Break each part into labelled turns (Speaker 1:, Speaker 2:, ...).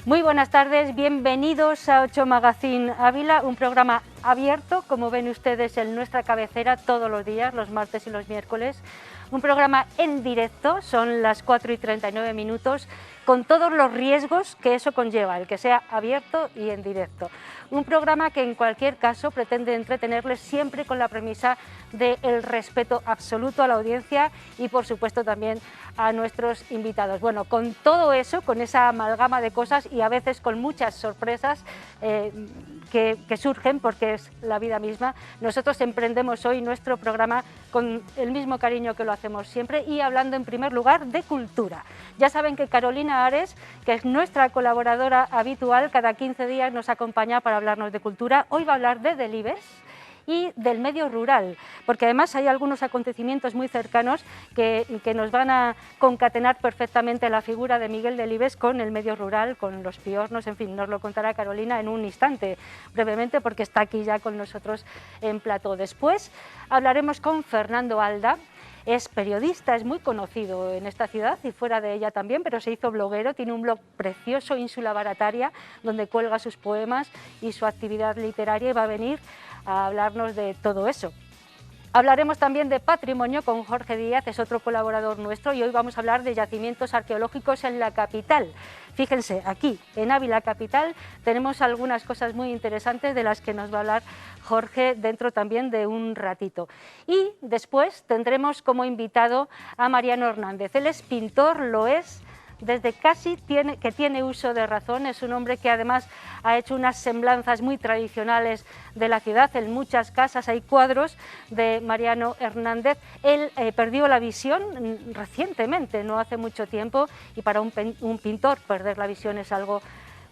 Speaker 1: Muy buenas tardes, bienvenidos a 8 Magazine Ávila, un programa abierto, como ven ustedes, en nuestra cabecera todos los días, los martes y los miércoles. Un programa en directo, son las 4:39, con todos los riesgos que eso conlleva, el que sea abierto y en directo. Un programa que en cualquier caso pretende entretenerles siempre con la premisa del respeto absoluto a la audiencia y por supuesto también a nuestros invitados. Bueno, con todo eso, con esa amalgama de cosas y a veces con muchas sorpresas que surgen porque es la vida misma, nosotros emprendemos hoy nuestro programa con el mismo cariño que lo hacemos siempre y hablando en primer lugar de cultura. Ya saben que Carolina Ares, que es nuestra colaboradora habitual, cada 15 días nos acompaña para hablarnos de cultura. Hoy va a hablar de Delibes y del medio rural, porque además hay algunos acontecimientos muy cercanos que nos van a concatenar perfectamente la figura de Miguel Delibes con el medio rural, con los piornos, en fin, nos lo contará Carolina en un instante, brevemente, porque está aquí ya con nosotros en plató. Después hablaremos con Fernando Alda. Es periodista, es muy conocido en esta ciudad y fuera de ella también, pero se hizo bloguero, tiene un blog precioso, Ínsula Barataria, donde cuelga sus poemas y su actividad literaria y va a venir a hablarnos de todo eso. Hablaremos también de patrimonio con Jorge Díaz, es otro colaborador nuestro, y hoy vamos a hablar de yacimientos arqueológicos en la capital. Fíjense, aquí en Ávila capital tenemos algunas cosas muy interesantes de las que nos va a hablar Jorge dentro también de un ratito. Y después tendremos como invitado a Mariano Hernández. Él es pintor, lo es desde casi que tiene uso de razón, es un hombre que además ha hecho unas semblanzas muy tradicionales de la ciudad, en muchas casas hay cuadros de Mariano Hernández. Él perdió la visión recientemente, no hace mucho tiempo, y para un pintor perder la visión es algo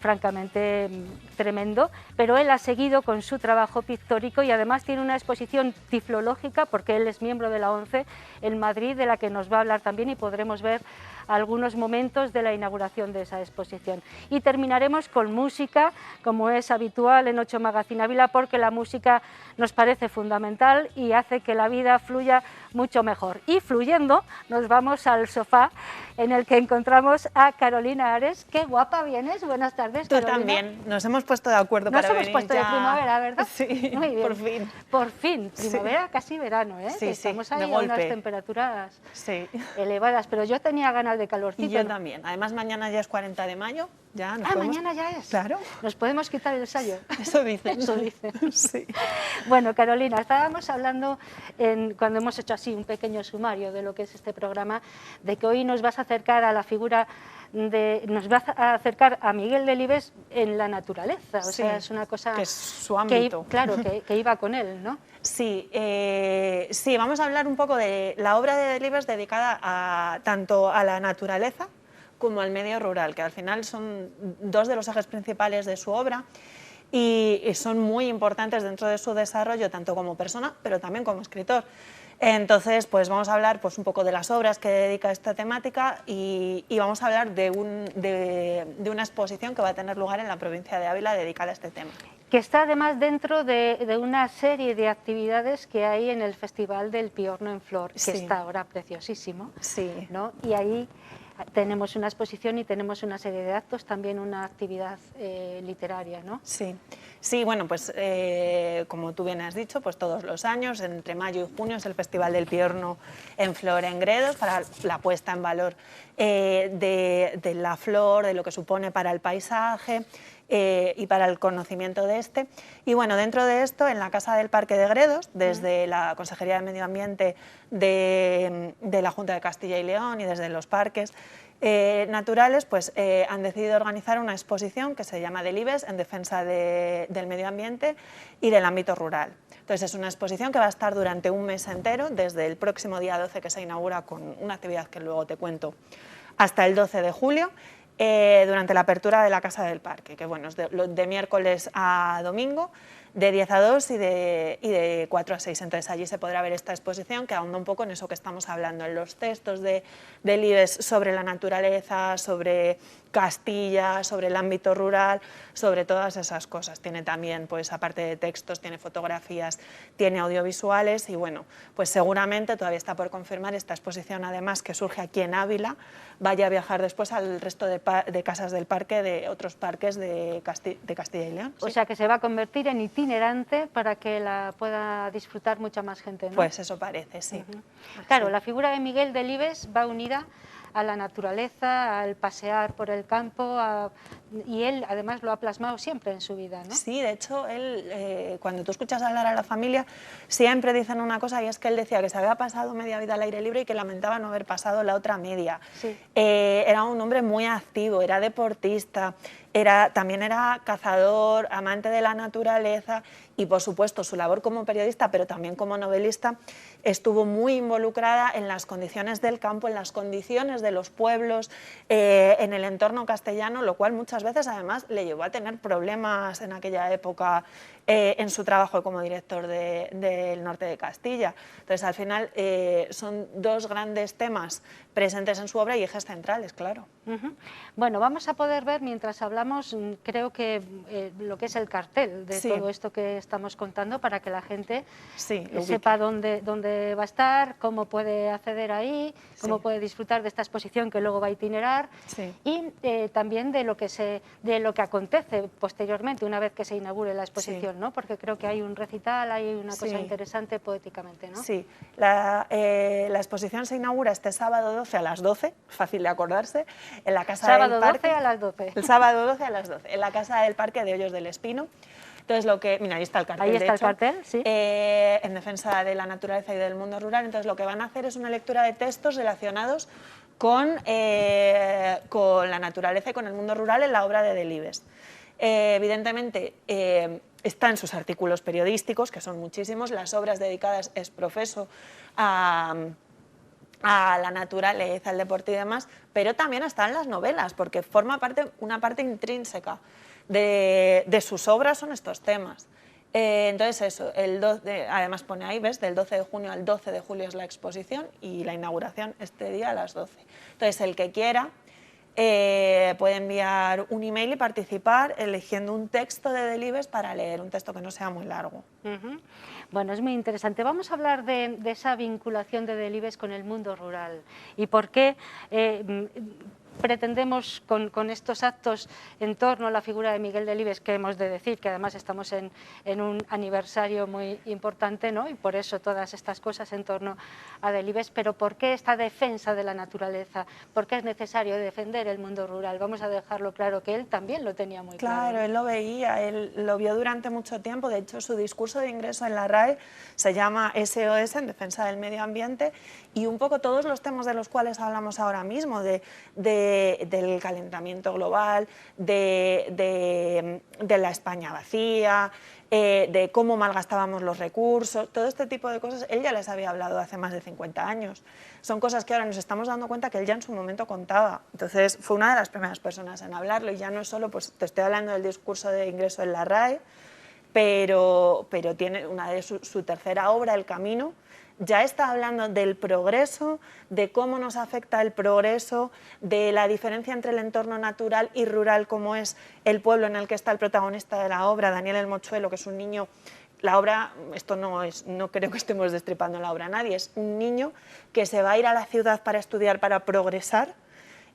Speaker 1: francamente tremendo, pero él ha seguido con su trabajo pictórico y además tiene una exposición tiflológica, porque él es miembro de la ONCE en Madrid, de la que nos va a hablar también y podremos ver algunos momentos de la inauguración de esa exposición. Y terminaremos con música, como es habitual en 8 Magazine Ávila, porque la música nos parece fundamental y hace que la vida fluya mucho mejor. Y fluyendo, nos vamos al sofá en el que encontramos a Carolina Ares. ¡Qué guapa vienes! Buenas tardes, Carolina.
Speaker 2: Tú también. Nos hemos puesto de acuerdo para venir.
Speaker 1: Nos hemos puesto
Speaker 2: ya
Speaker 1: de primavera, ¿verdad?
Speaker 2: Sí,
Speaker 1: muy bien.
Speaker 2: por fin.
Speaker 1: Por fin, primavera, sí. Casi verano, ¿eh?
Speaker 2: Sí,
Speaker 1: estamos
Speaker 2: sí,
Speaker 1: ahí a unas temperaturas elevadas, pero yo tenía ganas de calorcito.
Speaker 2: Y yo también. Además, mañana ya es 40 de mayo. Ya nos podemos...
Speaker 1: mañana ya es.
Speaker 2: Claro.
Speaker 1: Nos podemos quitar el sayo.
Speaker 2: Eso dicen.
Speaker 1: Eso dicen.
Speaker 2: Sí.
Speaker 1: Bueno, Carolina, estábamos hablando, cuando hemos hecho así un pequeño sumario de lo que es este programa, de que hoy nos vas a acercar a la figura nos va a acercar a Miguel Delibes en la naturaleza, o sea, es una cosa
Speaker 2: que es su ámbito.
Speaker 1: Que iba con él, ¿no?
Speaker 2: Sí, sí, vamos a hablar un poco de la obra de Delibes dedicada tanto a la naturaleza como al medio rural, que al final son dos de los ejes principales de su obra y son muy importantes dentro de su desarrollo, tanto como persona, pero también como escritor. Entonces, pues vamos a hablar un poco de las obras que dedica a esta temática y vamos a hablar de una exposición que va a tener lugar en la provincia de Ávila dedicada a este tema.
Speaker 1: Que está además dentro de una serie de actividades que hay en el Festival del Piorno en Flor, que está ahora preciosísimo, ¿no? Y ahí tenemos una exposición y tenemos una serie de actos, también una actividad literaria, ¿no?
Speaker 2: Sí, sí, bueno, pues como tú bien has dicho, pues todos los años, entre mayo y junio, es el Festival del Piorno en Flor, en Gredos, para la puesta en valor de la flor, de lo que supone para el paisaje y para el conocimiento de este. Y bueno, dentro de esto, en la Casa del Parque de Gredos, desde la Consejería de Medio Ambiente de la Junta de Castilla y León y desde los parques naturales, pues han decidido organizar una exposición que se llama Delibes, en defensa del medio ambiente y del ámbito rural. Entonces es una exposición que va a estar durante un mes entero, desde el próximo día 12, que se inaugura con una actividad que luego te cuento, hasta el 12 de julio, durante la apertura de la Casa del Parque, que bueno, es de miércoles a domingo, de 10 a 2 y de 4 a 6. Entonces allí se podrá ver esta exposición que ahonda un poco en eso que estamos hablando, en los textos de Delibes sobre la naturaleza, sobre Castilla, sobre el ámbito rural, sobre todas esas cosas. Tiene también, pues aparte de textos, tiene fotografías, tiene audiovisuales y bueno, pues seguramente todavía está por confirmar esta exposición, además que surge aquí en Ávila, vaya a viajar después al resto de casas del parque, de otros parques de Castilla y León.
Speaker 1: O sea que se va a convertir en itinerante para que la pueda disfrutar mucha más gente, ¿no?
Speaker 2: Pues eso parece, sí.
Speaker 1: Claro, la figura de Miguel Delibes va unida a la naturaleza, al pasear por el campo, y él además lo ha plasmado siempre en su vida, ¿no?
Speaker 2: Sí, de hecho, él, cuando tú escuchas hablar a la familia, siempre dicen una cosa, y es que él decía que se había pasado media vida al aire libre y que lamentaba no haber pasado la otra media.
Speaker 1: Sí.
Speaker 2: Era un hombre muy activo, era deportista, también era cazador, amante de la naturaleza y, por supuesto, su labor como periodista, pero también como novelista, estuvo muy involucrada en las condiciones del campo, en las condiciones de los pueblos, en el entorno castellano, lo cual muchas veces, además, le llevó a tener problemas en aquella época en su trabajo como director del norte de Castilla. Entonces, al final, son dos grandes temas presentes en su obra y ejes centrales, claro.
Speaker 1: Bueno, vamos a poder ver, mientras hablamos, creo que lo que es el cartel de todo esto que estamos contando, para que la gente sepa dónde va a estar, cómo puede acceder ahí, cómo puede disfrutar de esta exposición que luego va a itinerar, y también de lo que acontece posteriormente, una vez que se inaugure la exposición, ¿no? Porque creo que hay un recital, hay una cosa interesante poéticamente, ¿no?
Speaker 2: Sí, la exposición se inaugura este sábado 12 a las 12, fácil de acordarse, en la Casa del Parque.
Speaker 1: Sábado 12 a las 12.
Speaker 2: El sábado 12 a las 12, en la Casa del Parque de Hoyos del Espino. Entonces, mira, ahí está el cartel.
Speaker 1: Ahí está el cartel, sí.
Speaker 2: En defensa de la naturaleza y del mundo rural. Entonces, lo que van a hacer es una lectura de textos relacionados con la naturaleza y con el mundo rural en la obra de Delibes. Evidentemente, está en sus artículos periodísticos, que son muchísimos, las obras dedicadas ex profeso a la naturaleza, al deporte y demás, pero también están las novelas, porque forma una parte intrínseca de sus obras son estos temas. Entonces eso, además pone ahí, ¿ves? Del 12 de junio al 12 de julio es la exposición y la inauguración este día a las 12. Entonces el que quiera puede enviar un email y participar eligiendo un texto de Delibes para leer, un texto que no sea muy largo.
Speaker 1: Bueno, es muy interesante. Vamos a hablar de esa vinculación de Delibes con el mundo rural y por qué pretendemos con estos actos en torno a la figura de Miguel Delibes, que hemos de decir que además estamos en un aniversario muy importante, ¿no? Y por eso todas estas cosas en torno a Delibes, pero ¿por qué esta defensa de la naturaleza? ¿Por qué es necesario defender el mundo rural? Vamos a dejarlo claro, que él también lo tenía muy claro.
Speaker 2: Claro, él lo veía, él lo vio durante mucho tiempo. De hecho, su discurso de ingreso en la RAE se llama SOS, en defensa del medio ambiente, y un poco todos los temas de los cuales hablamos ahora mismo, del calentamiento global, de la España vacía, de cómo malgastábamos los recursos, todo este tipo de cosas, él ya les había hablado hace más de 50 años. Son cosas que ahora nos estamos dando cuenta que él ya en su momento contaba. Entonces fue una de las primeras personas en hablarlo, y ya no es solo, pues te estoy hablando del discurso de ingreso en la RAE, pero tiene una de su tercera obra, El Camino, ya está hablando del progreso, de cómo nos afecta el progreso, de la diferencia entre el entorno natural y rural, como es el pueblo en el que está el protagonista de la obra, Daniel el Mochuelo, que es un niño. La obra, no creo que estemos destripando la obra a nadie, es un niño que se va a ir a la ciudad para estudiar, para progresar,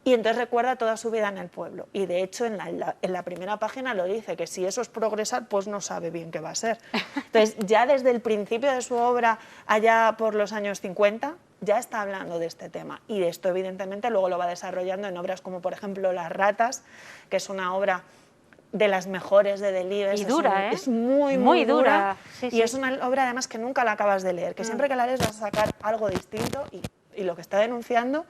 Speaker 2: y entonces recuerda toda su vida en el pueblo. Y de hecho en la primera página lo dice, que si eso es progresar, pues no sabe bien qué va a ser. Entonces ya desde el principio de su obra, allá por los años 50, ya está hablando de este tema. Y de esto evidentemente luego lo va desarrollando en obras como por ejemplo Las ratas, que es una obra de las mejores de Delibes.
Speaker 1: Y dura,
Speaker 2: es muy dura.
Speaker 1: Sí,
Speaker 2: y es una obra además que nunca la acabas de leer, que siempre que la lees vas a sacar algo distinto, y lo que está denunciando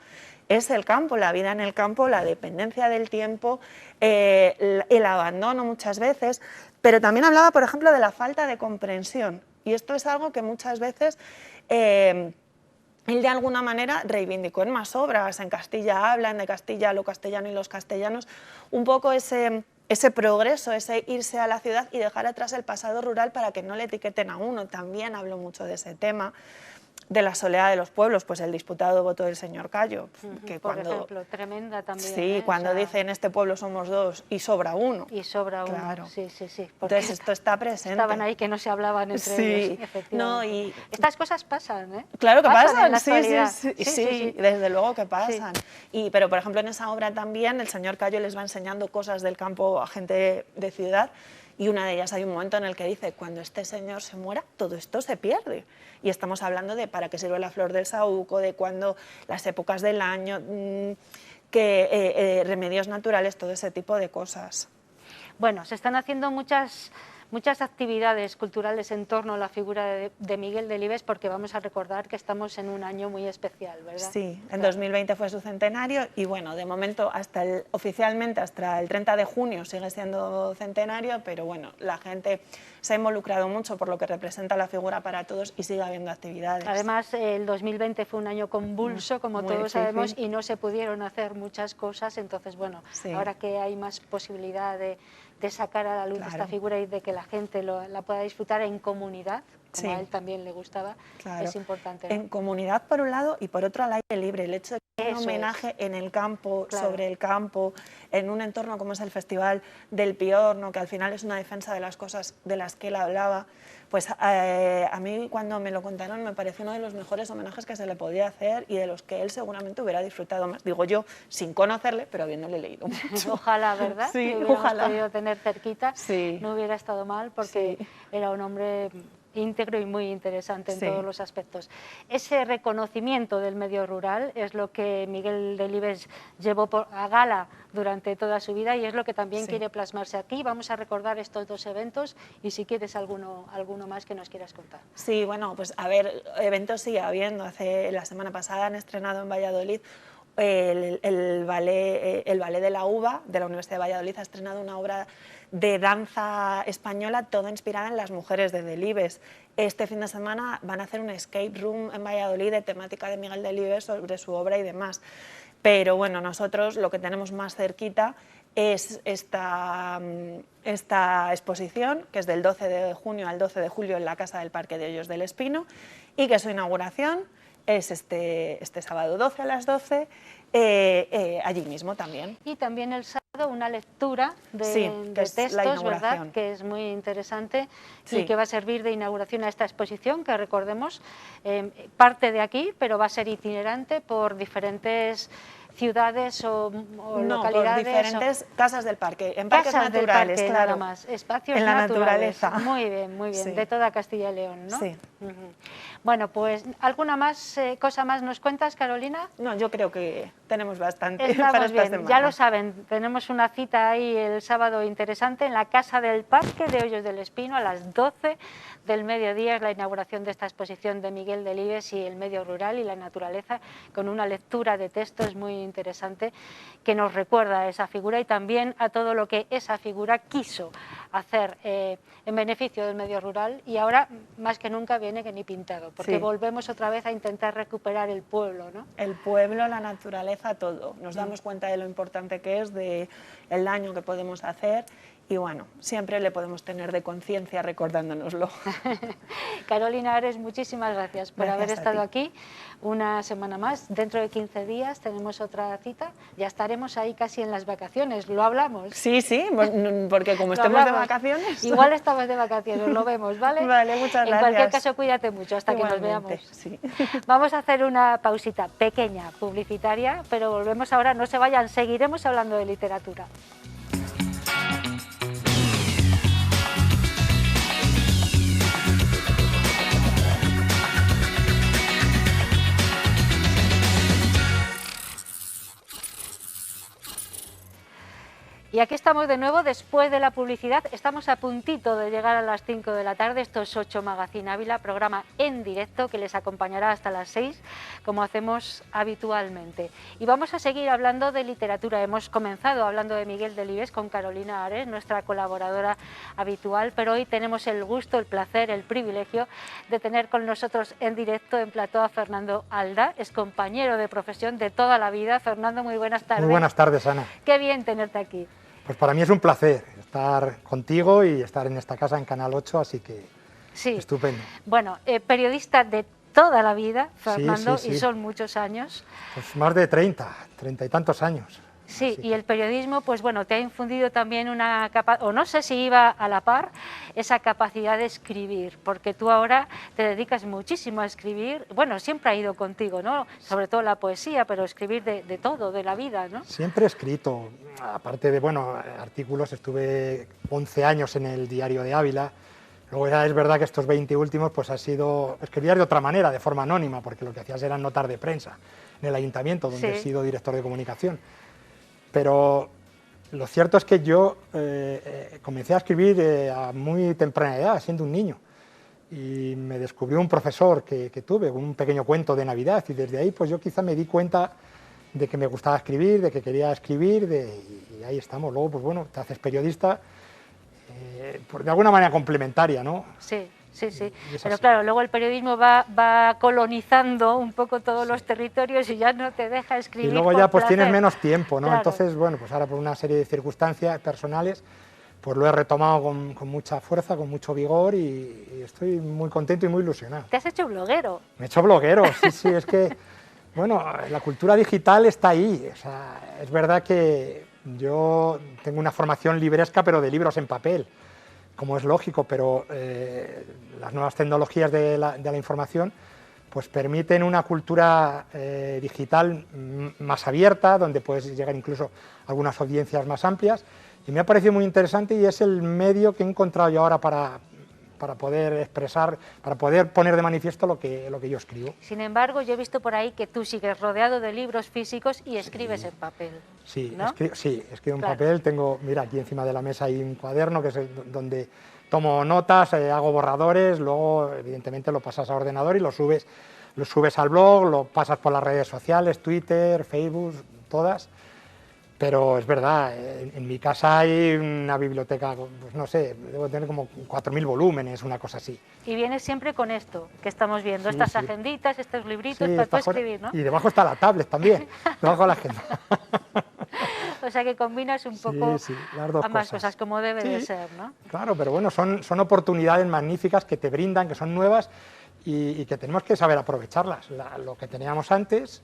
Speaker 2: es el campo, la vida en el campo, la dependencia del tiempo, el abandono muchas veces, pero también hablaba, por ejemplo, de la falta de comprensión, y esto es algo que muchas veces él de alguna manera reivindicó en más obras. En Castilla hablan de Castilla, lo castellano y los castellanos, un poco ese progreso, ese irse a la ciudad y dejar atrás el pasado rural para que no le etiqueten a uno. También habló mucho de ese tema. de la soledad de los pueblos, pues el disputado voto del señor Cayo, que
Speaker 1: por
Speaker 2: cuando,
Speaker 1: ejemplo, tremenda también.
Speaker 2: sí, cuando
Speaker 1: o sea,
Speaker 2: dice en este pueblo somos dos y sobra uno.
Speaker 1: y sobra uno,
Speaker 2: Claro.
Speaker 1: sí, sí, sí. Porque
Speaker 2: Entonces esto está presente.
Speaker 1: estaban ahí que no se hablaban entre
Speaker 2: Sí,
Speaker 1: ellos, efectivamente.
Speaker 2: no, y
Speaker 1: estas cosas pasan, ¿eh?
Speaker 2: claro que pasan,
Speaker 1: en la
Speaker 2: sí,
Speaker 1: actualidad.
Speaker 2: sí, desde luego que pasan. Pero por ejemplo en esa obra también el señor Cayo les va enseñando cosas del campo a gente de ciudad, y una de ellas hay un momento en el que dice, cuando este señor se muera, todo esto se pierde. Y estamos hablando de para qué sirve la flor del saúco, de cuando las épocas del año, remedios naturales, todo ese tipo de cosas.
Speaker 1: Bueno, se están haciendo muchas actividades culturales en torno a la figura de Miguel Delibes, porque vamos a recordar que estamos en un año muy especial, ¿verdad?
Speaker 2: Sí, en 2020 fue su centenario y bueno, de momento oficialmente hasta el 30 de junio sigue siendo centenario, pero bueno, la gente se ha involucrado mucho por lo que representa la figura para todos y sigue habiendo actividades.
Speaker 1: Además, el 2020 fue un año convulso, como todos
Speaker 2: difícil.
Speaker 1: sabemos, y no se pudieron hacer muchas cosas, entonces bueno, ahora que hay más posibilidad de sacar a la luz esta figura y de que la gente la pueda disfrutar en comunidad, como a él también le gustaba, es importante, ¿no?
Speaker 2: En comunidad por un lado y por otro al aire libre, el hecho de que haya un homenaje en el campo, sobre el campo, en un entorno como es el Festival del Piorno, que al final es una defensa de las cosas de las que él hablaba, pues a mí cuando me lo contaron me pareció uno de los mejores homenajes que se le podía hacer y de los que él seguramente hubiera disfrutado más, digo yo, sin conocerle, pero habiéndole leído mucho.
Speaker 1: Ojalá, ¿verdad?
Speaker 2: Sí,
Speaker 1: que hubiéramos
Speaker 2: ojalá.
Speaker 1: podido tener cerquita, no hubiera estado mal, porque era un hombre íntegro y muy interesante en todos los aspectos. Ese reconocimiento del medio rural es lo que Miguel Delibes llevó a gala durante toda su vida y es lo que también quiere plasmarse aquí. Vamos a recordar estos dos eventos y si quieres alguno más que nos quieras contar.
Speaker 2: Sí, bueno, pues a ver, eventos sigue habiendo. La semana pasada han estrenado en Valladolid el ballet de la UBA, de la Universidad de Valladolid, ha estrenado una obra de danza española, toda inspirada en las mujeres de Delibes. Este fin de semana van a hacer un escape room en Valladolid de temática de Miguel Delibes sobre su obra y demás. Pero bueno, nosotros lo que tenemos más cerquita es esta exposición, que es del 12 de junio al 12 de julio en la Casa del Parque de Hoyos del Espino, y que su inauguración es este sábado 12 a las 12, allí mismo también.
Speaker 1: Y también el sábado una lectura de textos, ¿verdad?, que es muy interesante y que va a servir de inauguración a esta exposición, que recordemos, parte de aquí, pero va a ser itinerante por diferentes ciudades o localidades.
Speaker 2: Por diferentes casas del parque, en parques naturales,
Speaker 1: parque,
Speaker 2: claro.
Speaker 1: Nada más, espacios
Speaker 2: en la
Speaker 1: naturales.
Speaker 2: naturaleza.
Speaker 1: Muy bien, de toda Castilla y León, ¿no?
Speaker 2: Sí.
Speaker 1: Bueno, pues, ¿alguna cosa más nos cuentas, Carolina?
Speaker 2: No, yo creo que tenemos bastante
Speaker 1: Estamos
Speaker 2: para esta
Speaker 1: bien,
Speaker 2: semana.
Speaker 1: ya lo saben, tenemos una cita ahí el sábado interesante en la Casa del Parque de Hoyos del Espino a las 12 del mediodía, es la inauguración de esta exposición de Miguel Delibes y el medio rural y la naturaleza, con una lectura de textos muy interesante que nos recuerda a esa figura y también a todo lo que esa figura quiso hacer en beneficio del medio rural, y ahora más que nunca viene que ni pintado, porque volvemos otra vez a intentar recuperar el pueblo, ¿no? El
Speaker 2: pueblo, la naturaleza, todo. Nos damos cuenta de lo importante que es, de el daño que podemos hacer. Y bueno, siempre le podemos tener de conciencia recordándonoslo.
Speaker 1: Carolina Ares, muchísimas gracias por haber estado aquí una semana más. Dentro de 15 días tenemos otra cita. Ya estaremos ahí casi en las vacaciones, ¿lo hablamos?
Speaker 2: Sí, porque como estemos de vacaciones...
Speaker 1: Igual estamos de vacaciones, lo vemos, ¿vale?
Speaker 2: Vale, muchas gracias.
Speaker 1: En cualquier caso, cuídate mucho hasta que nos veamos.
Speaker 2: Sí.
Speaker 1: Vamos a hacer una pausita pequeña, publicitaria, pero volvemos ahora, no se vayan, seguiremos hablando de literatura. Y aquí estamos de nuevo después de la publicidad. Estamos a puntito de llegar a las 5 de la tarde. Esto es 8 Magazine Ávila, programa en directo que les acompañará hasta las 6, como hacemos habitualmente. Y vamos a seguir hablando de literatura. Hemos comenzado hablando de Miguel Delibes con Carolina Ares, nuestra colaboradora habitual, pero hoy tenemos el gusto, el placer, el privilegio de tener con nosotros en directo en plató a Fernando Alda, es compañero de profesión de toda la vida. Fernando, muy buenas tardes.
Speaker 3: Muy buenas tardes, Ana.
Speaker 1: Qué bien tenerte aquí.
Speaker 3: Pues para mí es un placer estar contigo y estar en esta casa en Canal 8, así que estupendo.
Speaker 1: Bueno, periodista de toda la vida,
Speaker 3: Sí,
Speaker 1: Fernando,
Speaker 3: sí,
Speaker 1: y
Speaker 3: sí.
Speaker 1: son muchos años.
Speaker 3: Pues más de 30 y tantos años.
Speaker 1: Sí,
Speaker 3: Así
Speaker 1: y
Speaker 3: que-
Speaker 1: el periodismo, pues bueno, te ha infundido también una capacidad, o no sé si iba a la par, esa capacidad de escribir, porque tú ahora te dedicas muchísimo a escribir, bueno, siempre ha ido contigo, ¿no? Sobre todo la poesía, pero escribir de todo, de la vida, ¿no?
Speaker 3: Siempre he escrito, aparte de, bueno, artículos, estuve 11 años en el Diario de Ávila. Luego ya es verdad que estos 20 últimos pues ha sido, escribir de otra manera, de forma anónima, porque lo que hacías eran notas de prensa en el ayuntamiento, donde
Speaker 1: Sí.
Speaker 3: he sido director de comunicación. Pero lo cierto es que yo comencé a escribir a muy temprana edad, siendo un niño. Y me descubrió un profesor que tuve, un pequeño cuento de Navidad, y desde ahí pues yo quizá me di cuenta de que me gustaba escribir, de que quería escribir, y ahí estamos. Luego, pues bueno, te haces periodista, pues de alguna manera complementaria, ¿no?
Speaker 1: Sí, sí, sí.
Speaker 3: Y es
Speaker 1: Pero
Speaker 3: así.
Speaker 1: claro, luego el periodismo va colonizando un poco todos los territorios y ya no te deja
Speaker 3: Y
Speaker 1: escribir
Speaker 3: luego
Speaker 1: por
Speaker 3: ya pues tienes
Speaker 1: placer.
Speaker 3: menos tiempo, ¿no?
Speaker 1: Claro.
Speaker 3: Entonces, bueno, pues ahora por una serie de circunstancias personales, pues lo he retomado con mucha fuerza, con mucho vigor, y estoy muy contento y muy ilusionado.
Speaker 1: Te has hecho bloguero.
Speaker 3: Me he hecho bloguero, sí, sí, es que, bueno, la cultura digital está ahí. O sea, es verdad que yo tengo una formación libresca, pero de libros en papel, como es lógico, pero las nuevas tecnologías de la información pues permiten una cultura digital más abierta, donde puedes llegar incluso a algunas audiencias más amplias, y me ha parecido muy interesante, y es el medio que he encontrado yo ahora para poder expresar, para poder poner de manifiesto lo que yo escribo.
Speaker 1: Sin embargo, yo he visto por ahí que tú sigues rodeado de libros físicos y escribes en papel.
Speaker 3: Sí,
Speaker 1: ¿no?
Speaker 3: escribo en
Speaker 1: Claro.
Speaker 3: papel. Tengo, mira, aquí encima de la mesa hay un cuaderno que es donde tomo notas, hago borradores, luego evidentemente lo pasas a ordenador y lo subes al blog, lo pasas por las redes sociales, Twitter, Facebook, todas. Pero es verdad, en mi casa hay una biblioteca, pues no sé, debo tener como 4.000 volúmenes, una cosa así.
Speaker 1: Y vienes siempre con esto que estamos viendo,
Speaker 3: Sí,
Speaker 1: estas
Speaker 3: sí.
Speaker 1: agenditas, estos libritos
Speaker 3: Sí,
Speaker 1: para tú
Speaker 3: estas cosas.
Speaker 1: escribir, ¿no?
Speaker 3: Y debajo está la tablet también, debajo de la agenda.
Speaker 1: O sea que combinas un poco
Speaker 3: Sí, las dos
Speaker 1: ambas
Speaker 3: cosas.
Speaker 1: cosas como debe de
Speaker 3: Sí,
Speaker 1: ser, ¿no?
Speaker 3: claro, pero bueno, son oportunidades magníficas que te brindan, que son nuevas y que tenemos que saber aprovecharlas. Lo que teníamos antes,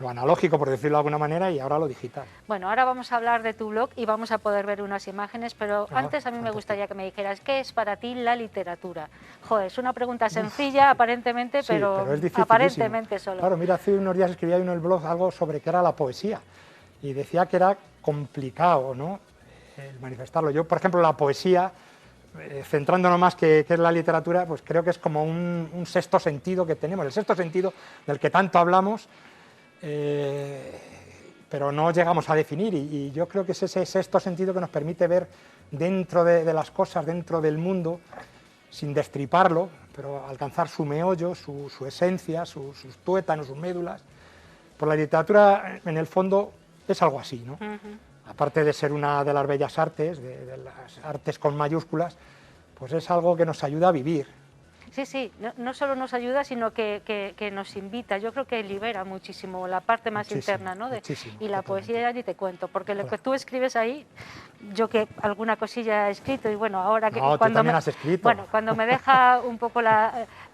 Speaker 3: lo analógico, por decirlo de alguna manera, y ahora lo digital.
Speaker 1: Bueno, ahora vamos a hablar de tu blog y vamos a poder ver unas imágenes, pero antes a mí me
Speaker 3: fantástico.
Speaker 1: gustaría que me dijeras, ¿qué es para ti la literatura? Joder, es una pregunta sencilla, aparentemente,
Speaker 3: Sí,
Speaker 1: pero
Speaker 3: es dificilísimo.
Speaker 1: aparentemente solo.
Speaker 3: Claro, mira, hace unos días escribía yo en el blog algo sobre qué era la poesía y decía que era complicado, ¿no?, el manifestarlo. Yo, por ejemplo, la poesía, centrándonos más que es la literatura, pues creo que es como un sexto sentido que tenemos, el sexto sentido del que tanto hablamos, pero no llegamos a definir, y yo creo que es ese sexto sentido que nos permite ver dentro de las cosas, dentro del mundo, sin destriparlo, pero alcanzar su meollo, su esencia, sus tuétanos, sus médulas. Por la literatura, en el fondo, es algo así, ¿no? Aparte de ser una de las bellas artes, de las artes con mayúsculas, pues es algo que nos ayuda a vivir.
Speaker 1: Sí, sí, no solo nos ayuda, sino que nos invita. Yo creo que libera muchísimo la parte más
Speaker 3: Muchísimo,
Speaker 1: interna, ¿no?
Speaker 3: muchísimo,
Speaker 1: y la
Speaker 3: totalmente.
Speaker 1: poesía ya ni te cuento, porque lo que
Speaker 3: Claro.
Speaker 1: tú escribes ahí, yo que alguna cosilla he escrito, y bueno, ahora que
Speaker 3: No, tú
Speaker 1: cuando
Speaker 3: también
Speaker 1: me,
Speaker 3: has escrito.
Speaker 1: bueno, cuando me deja un poco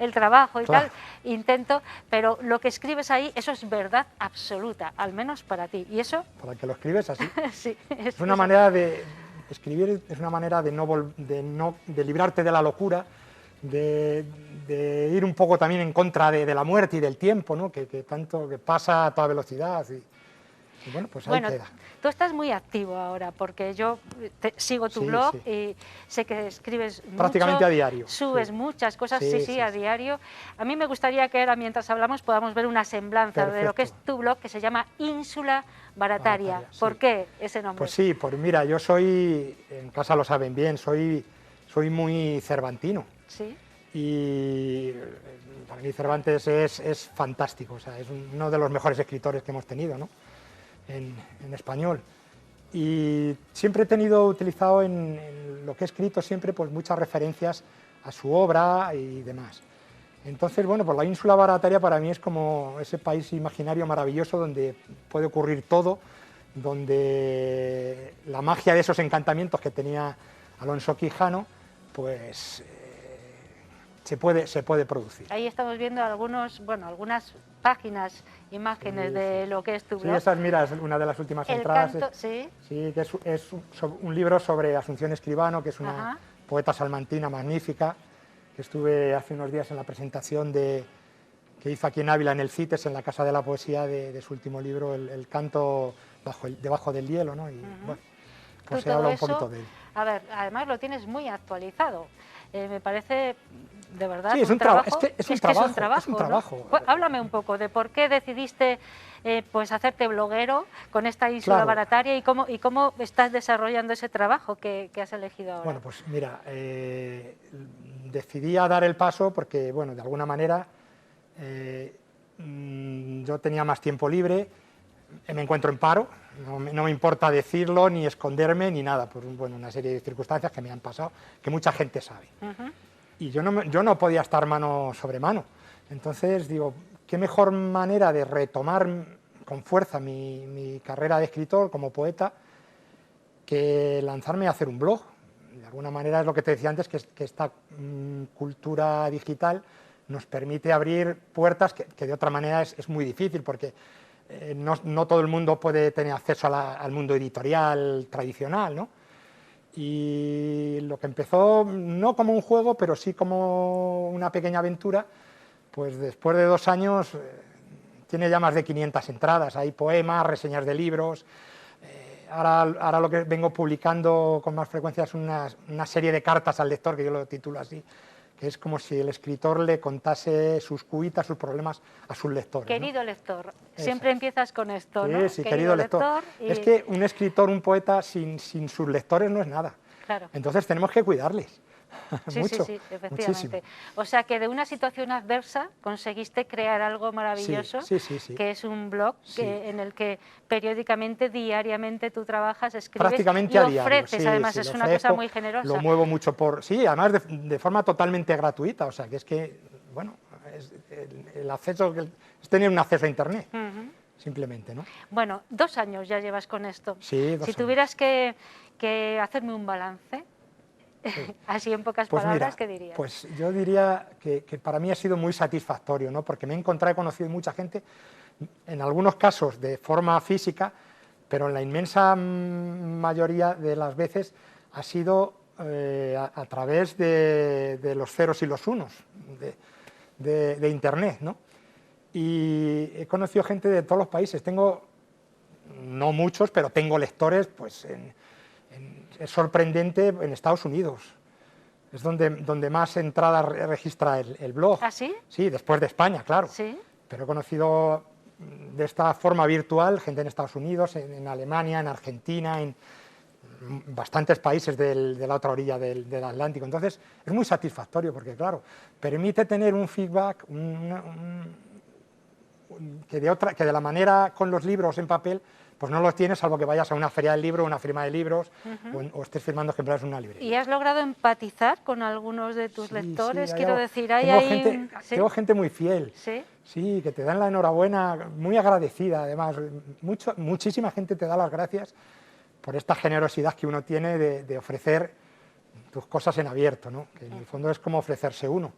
Speaker 1: el trabajo y
Speaker 3: Claro.
Speaker 1: tal, intento, pero lo que escribes ahí, eso es verdad absoluta, al menos para ti. Y eso,
Speaker 3: Para que lo escribes así.
Speaker 1: sí,
Speaker 3: Es una manera de escribir, es una manera de librarte de la locura, de ir un poco también en contra de la muerte y del tiempo, ¿no?, que tanto que pasa a toda velocidad. Y bueno, pues ahí
Speaker 1: bueno,
Speaker 3: queda.
Speaker 1: tú estás muy activo ahora, porque yo sigo tu
Speaker 3: Sí,
Speaker 1: blog
Speaker 3: sí.
Speaker 1: y sé que escribes
Speaker 3: Prácticamente
Speaker 1: mucho,
Speaker 3: a diario,
Speaker 1: subes
Speaker 3: sí.
Speaker 1: muchas cosas,
Speaker 3: Sí,
Speaker 1: sí,
Speaker 3: sí,
Speaker 1: a
Speaker 3: sí.
Speaker 1: diario. A mí me gustaría que ahora, mientras hablamos, podamos ver una semblanza de lo que es
Speaker 3: Perfecto.
Speaker 1: tu blog, que se llama Ínsula Barataria.
Speaker 3: Barataria, sí.
Speaker 1: ¿Por qué ese nombre?
Speaker 3: Pues sí, pues mira, yo soy, en casa lo saben bien, soy muy cervantino.
Speaker 1: Sí.
Speaker 3: Y para mí Cervantes es fantástico, o sea, es uno de los mejores escritores que hemos tenido, ¿no?, en español. Y siempre he tenido utilizado en lo que he escrito siempre pues muchas referencias a su obra y demás. Entonces, bueno, pues la ínsula Barataria para mí es como ese país imaginario maravilloso donde puede ocurrir todo, donde la magia de esos encantamientos que tenía Alonso Quijano, pues se puede producir.
Speaker 1: Ahí estamos viendo algunas páginas, imágenes de lo que es tu blog.
Speaker 3: Sí, esa mira, es una de las últimas
Speaker 1: El
Speaker 3: entradas.
Speaker 1: canto, sí.
Speaker 3: Sí, que es un libro sobre Asunción Escribano, que es una
Speaker 1: Ajá.
Speaker 3: poeta salmantina magnífica, que estuve hace unos días en la presentación que hizo aquí en Ávila, en el CITES, en la Casa de la Poesía, de su último libro, el canto debajo del hielo, ¿no? Y bueno, pues se habla un poquito de él.
Speaker 1: A ver, además lo tienes muy actualizado. Me parece, de verdad,
Speaker 3: Sí, es un trabajo. Es un trabajo.
Speaker 1: ¿No? Pues, háblame un poco de por qué decidiste pues hacerte bloguero con esta Ínsula Barataria y cómo estás desarrollando ese trabajo que has elegido ahora.
Speaker 3: Bueno, pues mira, decidí a dar el paso porque, bueno, de alguna manera yo tenía más tiempo libre, me encuentro en paro, no me importa decirlo, ni esconderme, ni nada, por una serie de circunstancias que me han pasado, que mucha gente sabe. Y yo no podía estar mano sobre mano. Entonces digo, qué mejor manera de retomar con fuerza mi carrera de escritor como poeta que lanzarme a hacer un blog. De alguna manera es lo que te decía antes, que esta cultura digital nos permite abrir puertas que de otra manera es muy difícil, porque no todo el mundo puede tener acceso al mundo editorial tradicional, ¿no? Y lo que empezó no como un juego, pero sí como una pequeña aventura, pues después de 2 años tiene ya más de 500 entradas, hay poemas, reseñas de libros. Ahora lo que vengo publicando con más frecuencia es una serie de cartas al lector, que yo lo titulo así, que es como si el escritor le contase sus cuitas, sus problemas a sus lectores.
Speaker 1: Querido
Speaker 3: ¿no?
Speaker 1: lector, siempre empiezas con esto, ¿no?
Speaker 3: Sí, querido lector. Es que un escritor, un poeta, sin sus lectores no es nada.
Speaker 1: Claro.
Speaker 3: Entonces tenemos que cuidarles.
Speaker 1: Sí,
Speaker 3: Mucho,
Speaker 1: sí, efectivamente.
Speaker 3: Muchísimo.
Speaker 1: O sea que de una situación adversa conseguiste crear algo maravilloso,
Speaker 3: sí.
Speaker 1: que es un blog en el que periódicamente, diariamente tú trabajas, escribes
Speaker 3: prácticamente
Speaker 1: y
Speaker 3: a diario.
Speaker 1: ofreces, además es una cosa muy generosa.
Speaker 3: Lo muevo mucho sí, además de forma totalmente gratuita, o sea que es que, bueno, el acceso, es tener un acceso a Internet. Simplemente, ¿no?
Speaker 1: Bueno, 2 años ya llevas con esto.
Speaker 3: Sí, 2 años.
Speaker 1: Si tuvieras que hacerme un balance, así en pocas palabras, ¿qué dirías?
Speaker 3: Pues yo diría que para mí ha sido muy satisfactorio, ¿no? Porque me he encontrado, he conocido mucha gente, en algunos casos de forma física, pero en la inmensa mayoría de las veces ha sido a través de los ceros y los unos de Internet, ¿no? Y he conocido gente de todos los países. Tengo, no muchos, pero tengo lectores, pues es sorprendente, en Estados Unidos. Es donde más entradas registra el blog.
Speaker 1: ¿Ah, sí?
Speaker 3: Sí, después de España, claro.
Speaker 1: Sí.
Speaker 3: Pero he conocido de esta forma virtual gente en Estados Unidos, en Alemania, en Argentina, en bastantes países de la otra orilla del Atlántico. Entonces es muy satisfactorio porque, claro, permite tener un feedback que de la manera con los libros en papel pues no los tienes, salvo que vayas a una feria del libro, una firma de libros, o estés firmando ejemplares en una librería.
Speaker 1: ¿Y has logrado empatizar con algunos de tus lectores?
Speaker 3: Sí,
Speaker 1: quiero decir,
Speaker 3: tengo gente muy fiel,
Speaker 1: sí,
Speaker 3: que te dan la enhorabuena, muy agradecida además, muchísima gente te da las gracias por esta generosidad que uno tiene de ofrecer tus cosas en abierto, ¿no? Que en el fondo es como ofrecerse uno.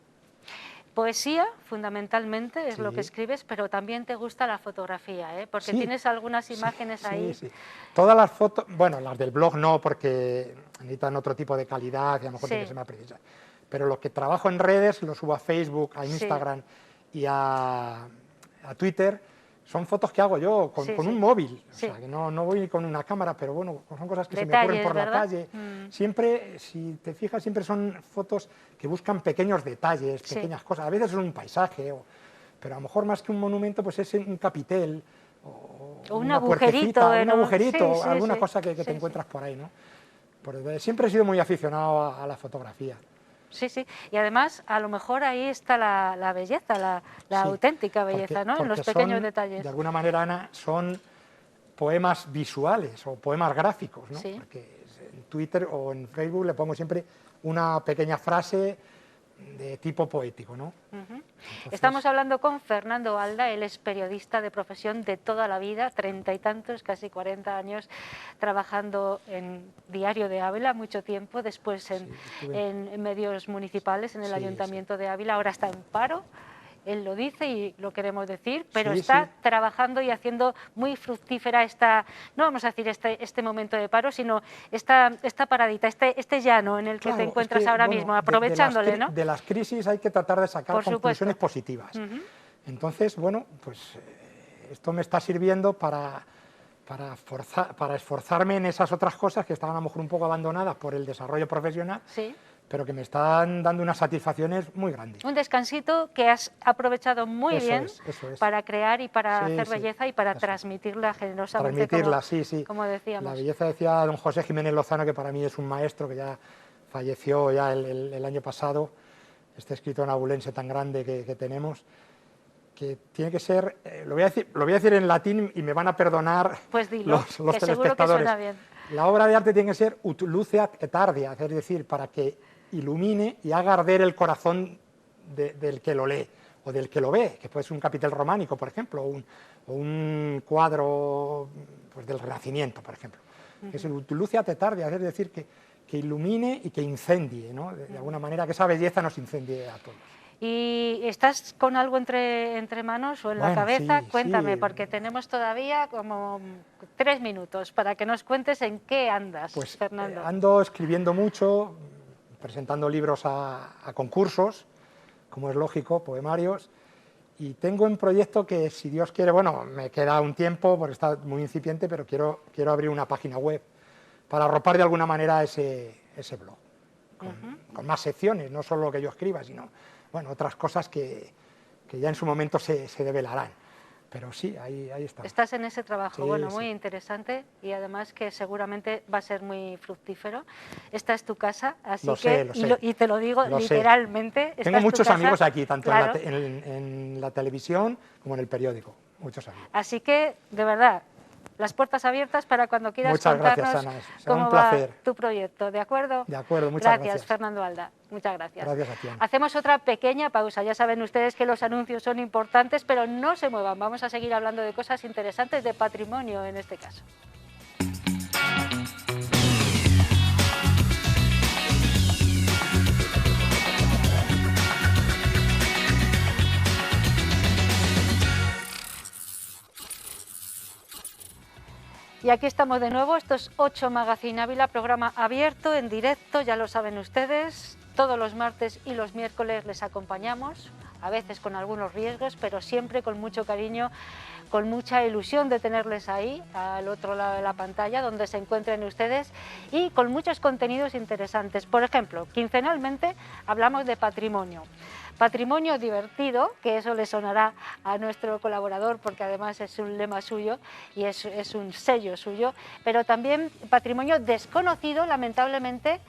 Speaker 1: Poesía, fundamentalmente, es lo que escribes, pero también te gusta la fotografía, ¿eh? Porque tienes algunas imágenes ahí.
Speaker 3: Sí. Todas las fotos, bueno, las del blog no, porque necesitan otro tipo de calidad y a lo mejor tiene que ser más precisa. Pero lo que trabajo en redes, lo subo a Facebook, a Instagram y a Twitter, son fotos que hago yo con un móvil. O sea, que no voy con una cámara, pero bueno, son cosas que se me ocurren por la calle. Siempre, si te fijas, siempre son fotos que buscan pequeños detalles, pequeñas cosas. A veces es un paisaje, pero a lo mejor más que un monumento, pues es un capitel o
Speaker 1: un agujerito,
Speaker 3: alguna cosa que te encuentras por ahí, ¿no? Siempre he sido muy aficionado a la fotografía.
Speaker 1: Sí, y además a lo mejor ahí está la belleza, la auténtica belleza, ¿no? En los pequeños detalles.
Speaker 3: De alguna manera, Ana, son poemas visuales o poemas gráficos, ¿no? Porque en Twitter o en Facebook le pongo siempre una pequeña frase de tipo poético, ¿no?
Speaker 1: Estamos hablando con Fernando Alda, él es periodista de profesión de toda la vida, 30 y tantos, casi 40 años, trabajando en Diario de Ávila mucho tiempo, después en medios municipales, en el Ayuntamiento de Ávila, ahora está en paro. Él lo dice y lo queremos decir, pero está trabajando y haciendo muy fructífera no vamos a decir este momento de paro, sino esta paradita, este llano en el que te encuentras ahora mismo, aprovechándole, ¿no?
Speaker 3: De las crisis hay que tratar de sacar conclusiones positivas. Entonces, bueno, pues esto me está sirviendo para esforzarme en esas otras cosas que estaban a lo mejor un poco abandonadas por el desarrollo profesional.
Speaker 1: Sí.
Speaker 3: Pero que me están dando unas satisfacciones muy grandes.
Speaker 1: Un descansito que has aprovechado muy bien para crear y para hacer belleza y para transmitirla generosamente, como decíamos.
Speaker 3: La belleza, decía don José Jiménez Lozano, que para mí es un maestro, que ya falleció ya el año pasado, este escritor abulense tan grande que tenemos, que tiene que ser, lo voy a decir en latín y me van a perdonar
Speaker 1: pues dilo,
Speaker 3: los
Speaker 1: que
Speaker 3: telespectadores.
Speaker 1: Seguro que suena bien.
Speaker 3: La obra de arte tiene que ser ut luceat et ardiat, es decir, para que ilumine y haga arder el corazón del que lo lee o del que lo ve, que puede ser un capitel románico, por ejemplo, o un cuadro pues, del Renacimiento, por ejemplo. Que es el ut luceat et ardiat, es decir, que ilumine y que incendie, ¿no? De alguna manera, que esa belleza nos incendie a todos.
Speaker 1: ¿Y estás con algo entre manos o en la cabeza? Cuéntame, porque tenemos todavía como 3 minutos para que nos cuentes en qué andas,
Speaker 3: pues,
Speaker 1: Fernando.
Speaker 3: Ando escribiendo mucho, presentando libros a concursos, como es lógico, poemarios, y tengo un proyecto que, si Dios quiere, bueno, me queda un tiempo porque está muy incipiente, pero quiero abrir una página web para arropar de alguna manera ese blog, con más secciones, no solo lo que yo escriba, sino bueno, otras cosas que ya en su momento se develarán. Pero sí, ahí está.
Speaker 1: Estás en ese trabajo, bueno, muy interesante y además que seguramente va a ser muy fructífero. Esta es tu casa, así y te lo digo literalmente.
Speaker 3: Tengo muchos amigos aquí, tanto en la televisión como en el periódico, muchos amigos.
Speaker 1: Así que, de verdad, las puertas abiertas para cuando quieras
Speaker 3: muchas
Speaker 1: contarnos
Speaker 3: gracias, Ana. Será
Speaker 1: cómo
Speaker 3: un placer.
Speaker 1: va tu proyecto, ¿de acuerdo?
Speaker 3: De acuerdo, muchas gracias.
Speaker 1: Gracias, Fernando Alda. Muchas gracias.
Speaker 3: Gracias a ti, Ana.
Speaker 1: Hacemos otra pequeña pausa. Ya saben ustedes que los anuncios son importantes, pero no se muevan. Vamos a seguir hablando de cosas interesantes, de patrimonio en este caso. Y aquí estamos de nuevo, esto es 8 Magazine Ávila, programa abierto, en directo, ya lo saben ustedes, todos los martes y los miércoles les acompañamos, a veces con algunos riesgos, pero siempre con mucho cariño, con mucha ilusión de tenerles ahí, al otro lado de la pantalla, donde se encuentren ustedes, y con muchos contenidos interesantes. Por ejemplo, quincenalmente hablamos de patrimonio. Patrimonio divertido, que eso le sonará a nuestro colaborador porque además es un lema suyo y es un sello suyo, pero también patrimonio desconocido, lamentablemente,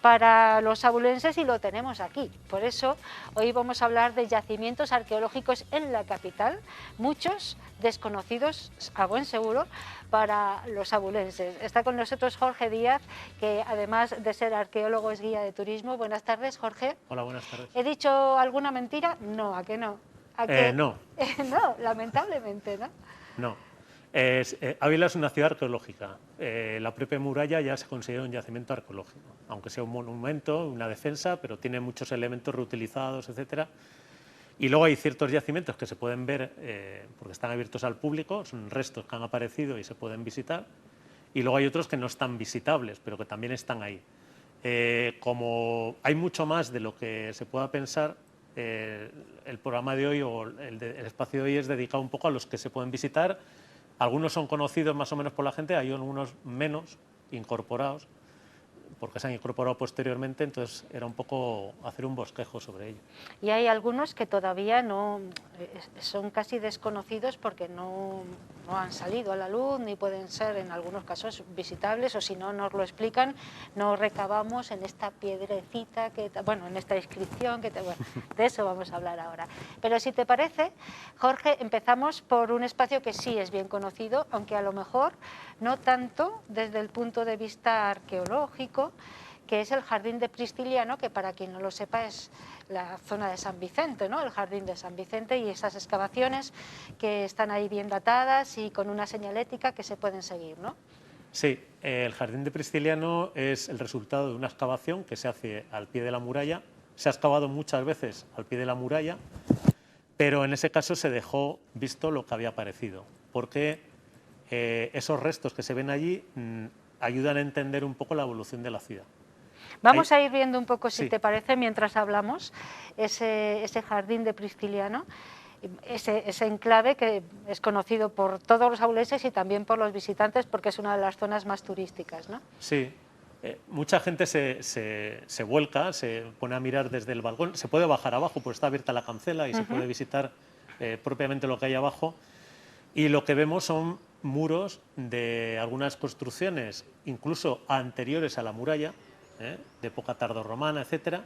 Speaker 1: para los abulenses y lo tenemos aquí. Por eso hoy vamos a hablar de yacimientos arqueológicos en la capital, muchos desconocidos, a buen seguro, para los abulenses. Está con nosotros Jorge Díaz, que además de ser arqueólogo es guía de turismo. Buenas tardes, Jorge.
Speaker 4: Hola, buenas tardes.
Speaker 1: ¿He dicho alguna mentira? No, ¿a qué no? ¿A qué?
Speaker 4: No.
Speaker 1: No, lamentablemente, ¿no?
Speaker 4: No. Ávila es una ciudad arqueológica. La propia muralla ya se considera un yacimiento arqueológico, aunque sea un monumento, una defensa, pero tiene muchos elementos reutilizados, etcétera. Y luego hay ciertos yacimientos que se pueden ver porque están abiertos al público, son restos que han aparecido y se pueden visitar. Y luego hay otros que no están visitables, pero que también están ahí. Como hay mucho más de lo que se pueda pensar, el programa de hoy o el espacio de hoy es dedicado un poco a los que se pueden visitar. Algunos son conocidos más o menos por la gente, hay algunos menos incorporados, porque se han incorporado posteriormente, entonces era un poco hacer un bosquejo sobre ello.
Speaker 1: Y hay algunos que todavía no son casi desconocidos porque no han salido a la luz, ni pueden ser en algunos casos visitables, o si no nos lo explican, no recabamos en esta piedrecita, bueno, en esta inscripción, bueno, de eso vamos a hablar ahora. Pero si te parece, Jorge, empezamos por un espacio que sí es bien conocido, aunque a lo mejor no tanto desde el punto de vista arqueológico, que es el Jardín de Pristiliano, que para quien no lo sepa es la zona de San Vicente, ¿no? El Jardín de San Vicente, y esas excavaciones que están ahí bien datadas y con una señalética que se pueden seguir, ¿no?
Speaker 4: Sí, el Jardín de Pristiliano es el resultado de una excavación que se hace al pie de la muralla. Se ha excavado muchas veces al pie de la muralla, pero en ese caso se dejó visto lo que había aparecido, porque esos restos que se ven allí ayudan a entender un poco la evolución de la ciudad.
Speaker 1: Vamos a ir viendo un poco, si
Speaker 4: Sí.
Speaker 1: te parece, mientras hablamos, ese Jardín de Pristiliano, ese enclave que es conocido por todos los auleses y también por los visitantes, porque es una de las zonas más turísticas, ¿no?
Speaker 4: Sí, mucha gente se vuelca, se pone a mirar desde el balcón. Se puede bajar abajo, pues está abierta la cancela y se puede visitar propiamente lo que hay abajo. Y lo que vemos son muros de algunas construcciones, incluso anteriores a la muralla, de época tardorromana, etcétera,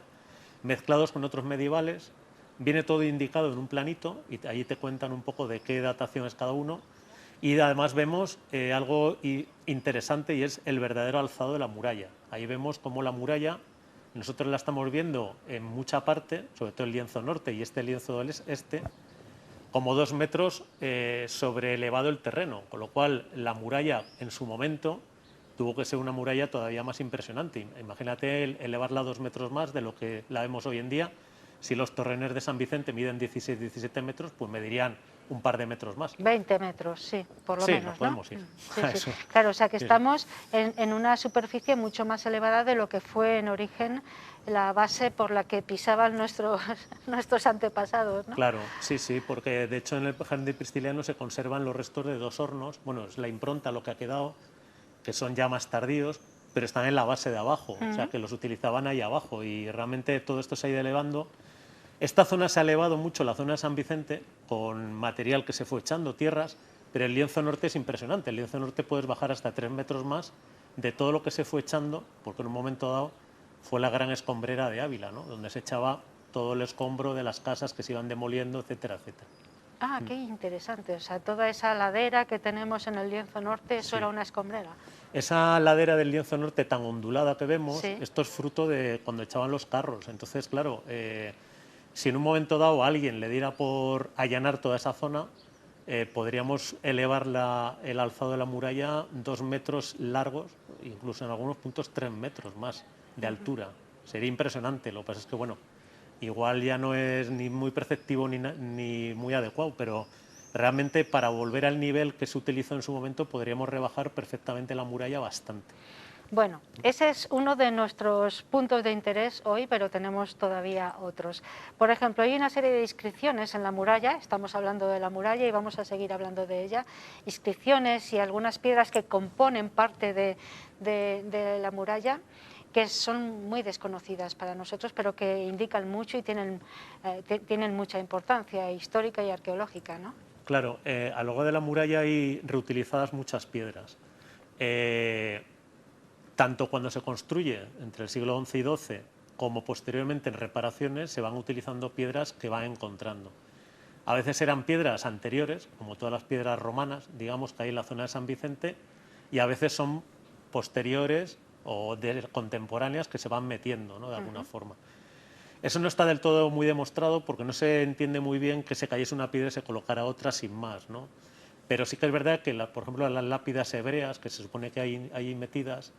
Speaker 4: mezclados con otros medievales. Viene todo indicado en un planito y allí te cuentan un poco de qué datación es cada uno. Y además vemos algo interesante, y es el verdadero alzado de la muralla. Ahí vemos cómo la muralla, nosotros la estamos viendo en mucha parte, sobre todo el lienzo norte y este lienzo del este, como 2 metros sobre elevado el terreno, con lo cual la muralla en su momento tuvo que ser una muralla todavía más impresionante. Imagínate elevarla 2 metros más de lo que la vemos hoy en día. Si los torreones de San Vicente miden 16-17 metros, pues medirían un par de metros más.
Speaker 1: 20 metros, sí, por lo
Speaker 4: Sí,
Speaker 1: menos,
Speaker 4: nos podemos ir
Speaker 1: Sí,
Speaker 4: a
Speaker 1: sí.
Speaker 4: eso.
Speaker 1: Claro, o sea que
Speaker 4: Sí, sí.
Speaker 1: estamos en una superficie mucho más elevada de lo que fue en origen la base por la que pisaban nuestros antepasados, ¿no?
Speaker 4: Claro, sí, sí, porque de hecho en el Jardín de Pristiliano se conservan los restos de 2 hornos, bueno, es la impronta lo que ha quedado, que son ya más tardíos, pero están en la base de abajo, o sea que los utilizaban ahí abajo, y realmente todo esto se ha ido elevando. Esta zona se ha elevado mucho, la zona de San Vicente, con material que se fue echando, tierras, pero el lienzo norte es impresionante. El lienzo norte puedes bajar hasta 3 metros más de todo lo que se fue echando, porque en un momento dado fue la gran escombrera de Ávila, ¿no? Donde se echaba todo el escombro de las casas que se iban demoliendo, etcétera, etcétera.
Speaker 1: Ah, qué interesante, o sea, toda esa ladera que tenemos en el lienzo norte, eso
Speaker 4: Sí.
Speaker 1: era una escombrera.
Speaker 4: Esa ladera del lienzo norte tan ondulada que vemos,
Speaker 1: Sí.
Speaker 4: esto es fruto de cuando echaban los carros. Entonces, claro, si en un momento dado a alguien le diera por allanar toda esa zona, podríamos elevar el alzado de la muralla 2 metros largos, incluso en algunos puntos 3 metros más de altura. Sería impresionante. Lo que pasa es que, bueno, igual ya no es ni muy perceptivo ni muy adecuado, pero realmente para volver al nivel que se utilizó en su momento podríamos rebajar perfectamente la muralla bastante.
Speaker 1: Bueno, ese es uno de nuestros puntos de interés hoy, pero tenemos todavía otros. Por ejemplo, hay una serie de inscripciones en la muralla, estamos hablando de la muralla y vamos a seguir hablando de ella, inscripciones y algunas piedras que componen parte de la muralla, que son muy desconocidas para nosotros, pero que indican mucho y tienen mucha importancia histórica y arqueológica, ¿no?
Speaker 4: Claro, a lo largo de la muralla hay reutilizadas muchas piedras. Tanto cuando se construye entre el siglo XI y XII como posteriormente en reparaciones se van utilizando piedras que van encontrando. A veces eran piedras anteriores, como todas las piedras romanas, digamos, que hay en la zona de San Vicente, y a veces son posteriores o contemporáneas que se van metiendo, ¿no?, de alguna forma. Eso no está del todo muy demostrado porque no se entiende muy bien que se cayese una piedra y se colocara otra sin más, ¿no? Pero sí que es verdad que, por ejemplo, las lápidas hebreas que se supone que hay ahí metidas,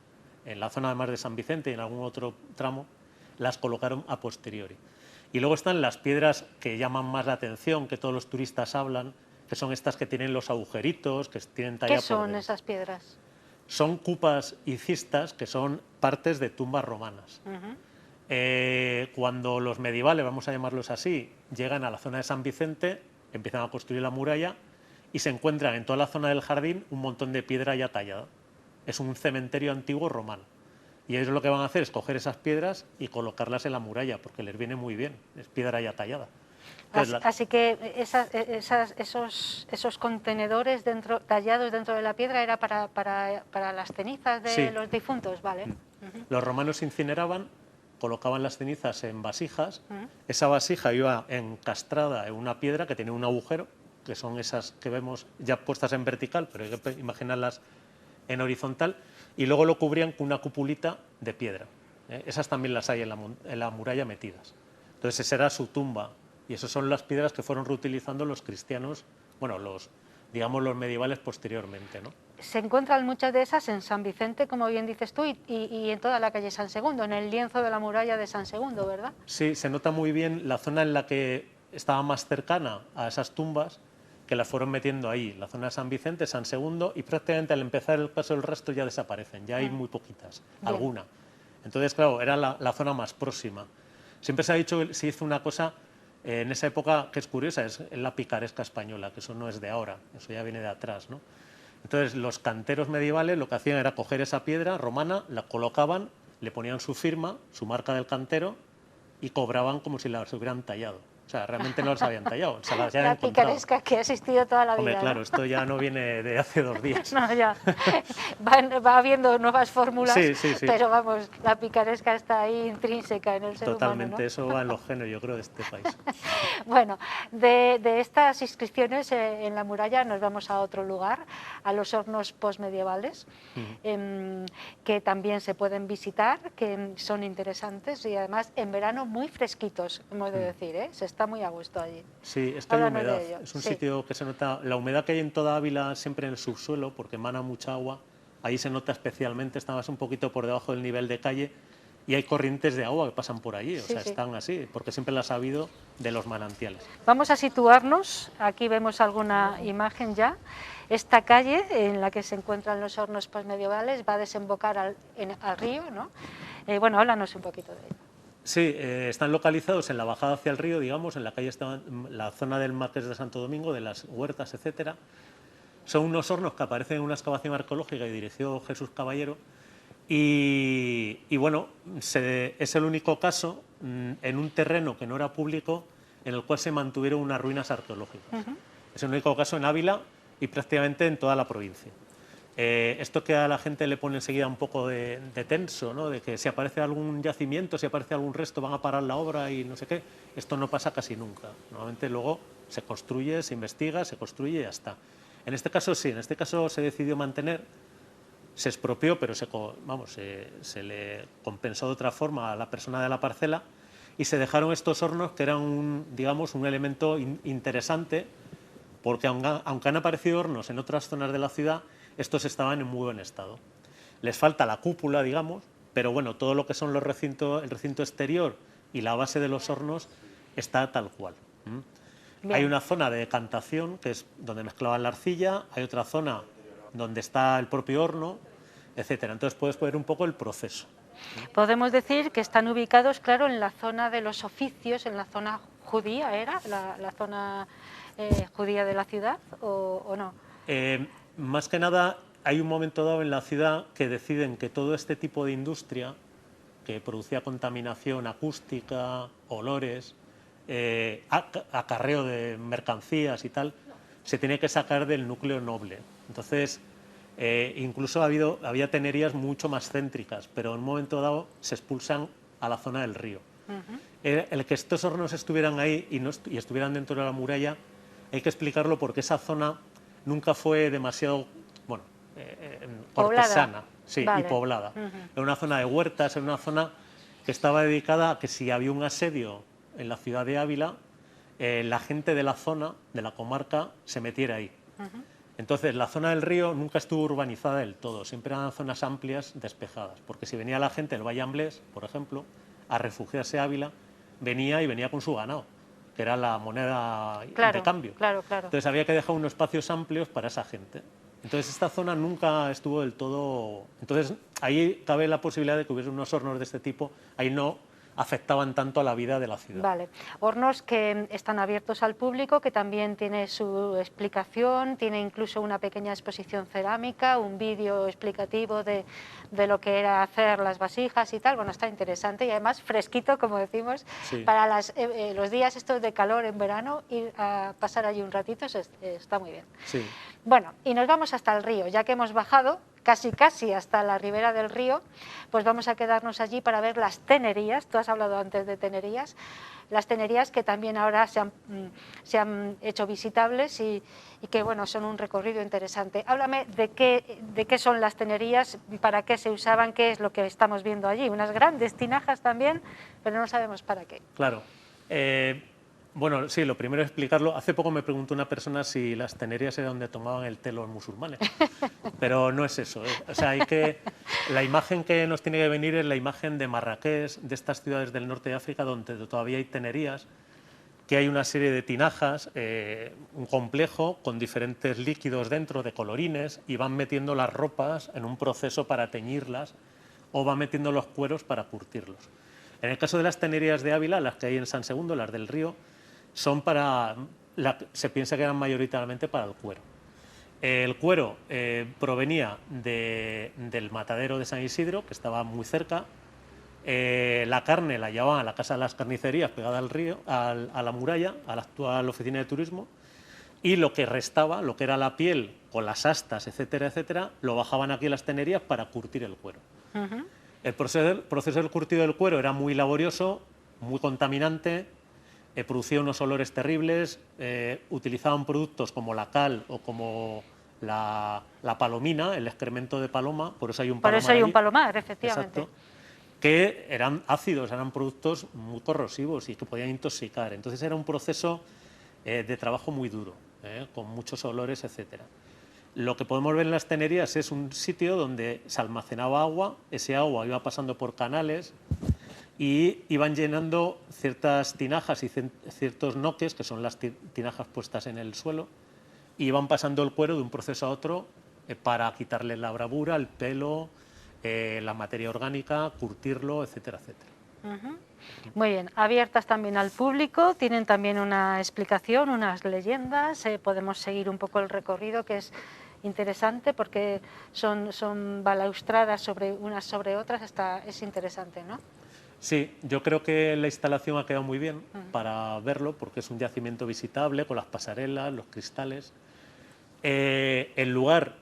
Speaker 4: en la zona además de San Vicente y en algún otro tramo, las colocaron a posteriori. Y luego están las piedras que llaman más la atención, que todos los turistas hablan, que son estas que tienen los agujeritos, que tienen talla
Speaker 1: ¿Qué
Speaker 4: por
Speaker 1: son
Speaker 4: dentro.
Speaker 1: esas piedras?
Speaker 4: Son cupas y cistas, que son partes de tumbas romanas. Cuando los medievales, vamos a llamarlos así, llegan a la zona de San Vicente, empiezan a construir la muralla y se encuentran en toda la zona del jardín un montón de piedra ya tallada. Es un cementerio antiguo romano. Y ellos lo que van a hacer es coger esas piedras y colocarlas en la muralla, porque les viene muy bien, es piedra ya tallada. Entonces,
Speaker 1: Así que esos contenedores tallados dentro de la piedra era para las cenizas de
Speaker 4: Sí.
Speaker 1: los difuntos, ¿vale?
Speaker 4: Los romanos incineraban, colocaban las cenizas en vasijas, esa vasija iba encastrada en una piedra que tenía un agujero, que son esas que vemos ya puestas en vertical, pero hay que imaginarlas en horizontal, y luego lo cubrían con una cupulita de piedra. Esas también las hay en la muralla metidas. Entonces esa era su tumba y esas son las piedras que fueron reutilizando los cristianos, bueno, digamos los medievales posteriormente, ¿no?
Speaker 1: Se encuentran muchas de esas en San Vicente, como bien dices tú, y en toda la calle San Segundo, en el lienzo de la muralla de San Segundo, ¿verdad?
Speaker 4: Sí, se nota muy bien la zona en la que estaba más cercana a esas tumbas, que las fueron metiendo ahí, la zona de San Vicente, San Segundo, y prácticamente al empezar el paso el resto ya desaparecen, ya hay muy poquitas, alguna. Entonces, claro, era la zona más próxima. Siempre se ha dicho que se hizo una cosa en esa época que es curiosa, es la picaresca española, que eso no es de ahora, eso ya viene de atrás, ¿no? Entonces, los canteros medievales lo que hacían era coger esa piedra romana, la colocaban, le ponían su firma, su marca del cantero, y cobraban como si las hubieran tallado. O sea, realmente no las habían tallado, se las habían encontrado.
Speaker 1: La picaresca que ha existido toda la vida.
Speaker 4: Hombre, claro,
Speaker 1: ¿no?
Speaker 4: Esto ya no viene de hace 2 días.
Speaker 1: No, ya. Va habiendo nuevas fórmulas,
Speaker 4: Sí.
Speaker 1: pero vamos, la picaresca está ahí intrínseca en el ser
Speaker 4: Totalmente,
Speaker 1: humano, ¿no?
Speaker 4: eso va en los genes, yo creo, de este país.
Speaker 1: Bueno, de estas inscripciones en la muralla nos vamos a otro lugar, a los hornos postmedievales, que también se pueden visitar, que son interesantes y además en verano muy fresquitos, hemos de decir, ¿eh? Se está muy a gusto allí.
Speaker 4: Sí, es que hay
Speaker 1: Háblanos de
Speaker 4: humedad,
Speaker 1: ello.
Speaker 4: es un
Speaker 1: Sí.
Speaker 4: sitio que se nota, la humedad que hay en toda Ávila siempre en el subsuelo, porque emana mucha agua, ahí se nota especialmente, estamos un poquito por debajo del nivel de calle, y hay corrientes de agua que pasan por allí, o sea,
Speaker 1: Sí.
Speaker 4: están así, porque siempre las ha habido de los manantiales.
Speaker 1: Vamos a situarnos, aquí vemos alguna imagen ya. Esta calle en la que se encuentran los hornos postmedievales va a desembocar al río, ¿no? Bueno, háblanos un poquito de ello.
Speaker 4: Sí, están localizados en la bajada hacia el río, digamos, en la calle la zona del Marqués de Santo Domingo, de las huertas, etcétera. Son unos hornos que aparecen en una excavación arqueológica y dirigió Jesús Caballero. Y bueno, es el único caso en un terreno que no era público en el cual se mantuvieron unas ruinas arqueológicas. Es el único caso en Ávila y prácticamente en toda la provincia. Esto que a la gente le pone enseguida un poco de tenso, ¿no? De que si aparece algún yacimiento, si aparece algún resto, van a parar la obra y no sé qué. Esto no pasa casi nunca. Normalmente luego se construye, se investiga, se construye y ya está. En este caso sí, en este caso se decidió mantener, se expropió, pero se le compensó de otra forma a la persona de la parcela y se dejaron estos hornos que eran digamos, un elemento interesante, porque aunque han aparecido hornos en otras zonas de la ciudad, estos estaban en muy buen estado. Les falta la cúpula, digamos, pero bueno, todo lo que son el recinto exterior y la base de los hornos está tal cual. Hay una zona de decantación, que es donde mezclaban la arcilla, hay otra zona donde está el propio horno, etcétera. Entonces puedes ver un poco el proceso.
Speaker 1: Podemos decir que están ubicados, claro, en la zona de los oficios, en la zona judía, ¿era? La zona judía de la ciudad, ¿o no?
Speaker 4: Más que nada, hay un momento dado en la ciudad que deciden que todo este tipo de industria, que producía contaminación acústica, olores, acarreo de mercancías y tal, se tiene que sacar del núcleo noble. Entonces, incluso había tenerías mucho más céntricas, pero en un momento dado se expulsan a la zona del río. El que estos hornos estuvieran ahí y estuvieran dentro de la muralla, hay que explicarlo porque esa zona nunca fue demasiado, cortesana, sí, vale, y poblada. Era una zona de huertas, era una zona que estaba dedicada a que si había un asedio en la ciudad de Ávila, la gente de la zona, de la comarca, se metiera ahí. Entonces, la zona del río nunca estuvo urbanizada del todo, siempre eran zonas amplias, despejadas, porque si venía la gente del Valle Amblés, por ejemplo, a refugiarse a Ávila, venía con su ganado, que era la moneda de cambio.
Speaker 1: Claro.
Speaker 4: Entonces había que dejar unos espacios amplios para esa gente. Entonces esta zona nunca estuvo del todo... Entonces ahí cabe la posibilidad de que hubiese unos hornos de este tipo, ahí no afectaban tanto a la vida de la ciudad.
Speaker 1: Vale, hornos que están abiertos al público, que también tiene su explicación, tiene incluso una pequeña exposición cerámica, un vídeo explicativo de lo que era hacer las vasijas y tal. Bueno, está interesante y además fresquito, como decimos, sí, para los días estos de calor en verano, ir a pasar allí un ratito está muy bien.
Speaker 4: Sí.
Speaker 1: Bueno, y nos vamos hasta el río, ya que hemos bajado casi hasta la ribera del río, pues vamos a quedarnos allí para ver las tenerías. Tú has hablado antes de tenerías, las tenerías que también ahora se han hecho visitables y que bueno, son un recorrido interesante. Háblame de qué son las tenerías, para qué se usaban, qué es lo que estamos viendo allí. Unas grandes tinajas también, pero no sabemos para qué.
Speaker 4: Claro. Bueno, sí, lo primero es explicarlo. Hace poco me preguntó una persona si las tenerías era donde tomaban el té los musulmanes, pero no es eso, ¿eh? O sea, la imagen que nos tiene que venir es la imagen de Marrakech, de estas ciudades del norte de África donde todavía hay tenerías, que hay una serie de tinajas, un complejo con diferentes líquidos dentro, de colorines, y van metiendo las ropas en un proceso para teñirlas o van metiendo los cueros para curtirlos. En el caso de las tenerías de Ávila, las que hay en San Segundo, las del Río, son se piensa que eran mayoritariamente para el cuero. El cuero provenía del matadero de San Isidro, que estaba muy cerca. La carne la llevaban a la Casa de las Carnicerías, pegada al río, a la muralla, a la actual oficina de turismo, y lo que restaba, lo que era la piel con las astas, etcétera, etcétera, lo bajaban aquí a las tenerías para curtir el cuero. El proceso del curtido del cuero era muy laborioso, muy contaminante, producía unos olores terribles, utilizaban productos como la cal o como la palomina, el excremento de paloma, por eso hay un palomar.
Speaker 1: Por eso hay un palomar, efectivamente.
Speaker 4: Exacto, que eran ácidos, eran productos muy corrosivos y que podían intoxicar. Entonces era un proceso de trabajo muy duro, con muchos olores, etcétera. Lo que podemos ver en las tenerías es un sitio donde se almacenaba agua, ese agua iba pasando por canales y iban llenando ciertas tinajas y ciertos noques, que son las tinajas puestas en el suelo, y iban pasando el cuero de un proceso a otro para quitarle la bravura, el pelo, la materia orgánica, curtirlo, etcétera, etcétera.
Speaker 1: Muy bien, abiertas también al público, tienen también una explicación, unas leyendas, podemos seguir un poco el recorrido, que es interesante porque son balaustradas unas sobre otras, es interesante, ¿no?
Speaker 4: Sí, yo creo que la instalación ha quedado muy bien para verlo, porque es un yacimiento visitable, con las pasarelas, los cristales. El lugar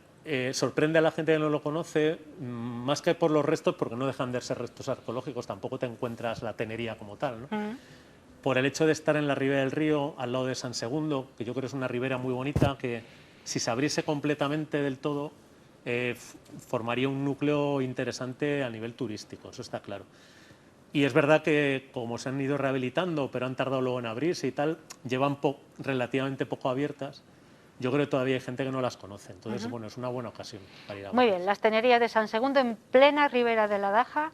Speaker 4: sorprende a la gente que no lo conoce, más que por los restos, porque no dejan de ser restos arqueológicos, tampoco te encuentras la tenería como tal, ¿no? Por el hecho de estar en la ribera del río, al lado de San Segundo, que yo creo que es una ribera muy bonita, que si se abriese completamente del todo, formaría un núcleo interesante a nivel turístico, eso está claro. Y es verdad que como se han ido rehabilitando, pero han tardado luego en abrirse y tal, llevan relativamente poco abiertas. Yo creo que todavía hay gente que no las conoce, entonces bueno, es una buena ocasión para ir a verlas.
Speaker 1: Muy bien, las tenerías de San Segundo en plena ribera de la Daja.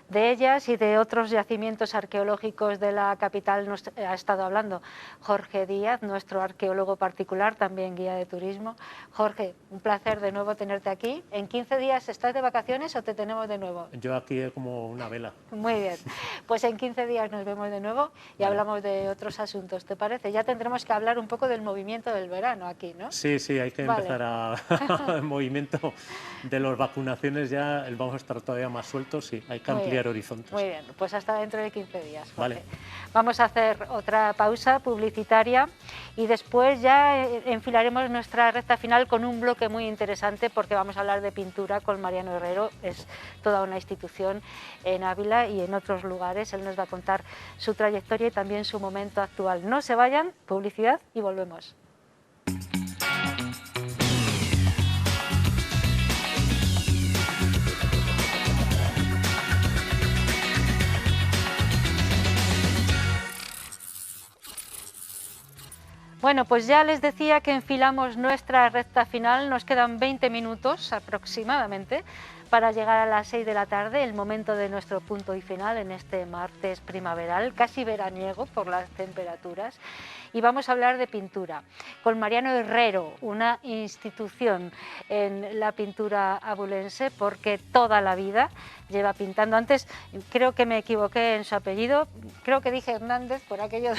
Speaker 1: De ellas y de otros yacimientos arqueológicos de la capital nos ha estado hablando Jorge Díaz, nuestro arqueólogo particular, también guía de turismo. Jorge, un placer de nuevo tenerte aquí. ¿En 15 días estás de vacaciones o te tenemos de nuevo?
Speaker 4: Yo aquí como una vela.
Speaker 1: Muy bien, pues en 15 días nos vemos de nuevo y hablamos de otros asuntos, ¿te parece? Ya tendremos que hablar un poco del movimiento del verano aquí, ¿no?
Speaker 4: Sí, hay que empezar el movimiento de las vacunaciones, ya vamos a estar todavía más sueltos, sí, hay que ampliar horizontes.
Speaker 1: Muy bien, pues hasta dentro de 15 días. Jorge.
Speaker 4: Vale.
Speaker 1: Vamos a hacer otra pausa publicitaria y después ya enfilaremos nuestra recta final con un bloque muy interesante, porque vamos a hablar de pintura con Mariano Herrero. Es toda una institución en Ávila y en otros lugares. Él nos va a contar su trayectoria y también su momento actual. No se vayan, publicidad y volvemos. Bueno, pues ya les decía que enfilamos nuestra recta final, nos quedan 20 minutos aproximadamente para llegar a las 6 de la tarde, el momento de nuestro punto y final en este martes primaveral, casi veraniego por las temperaturas, y vamos a hablar de pintura con Mariano Herrero, una institución en la pintura abulense, porque toda la vida lleva pintando. Antes creo que me equivoqué en su apellido, creo que dije Hernández por aquello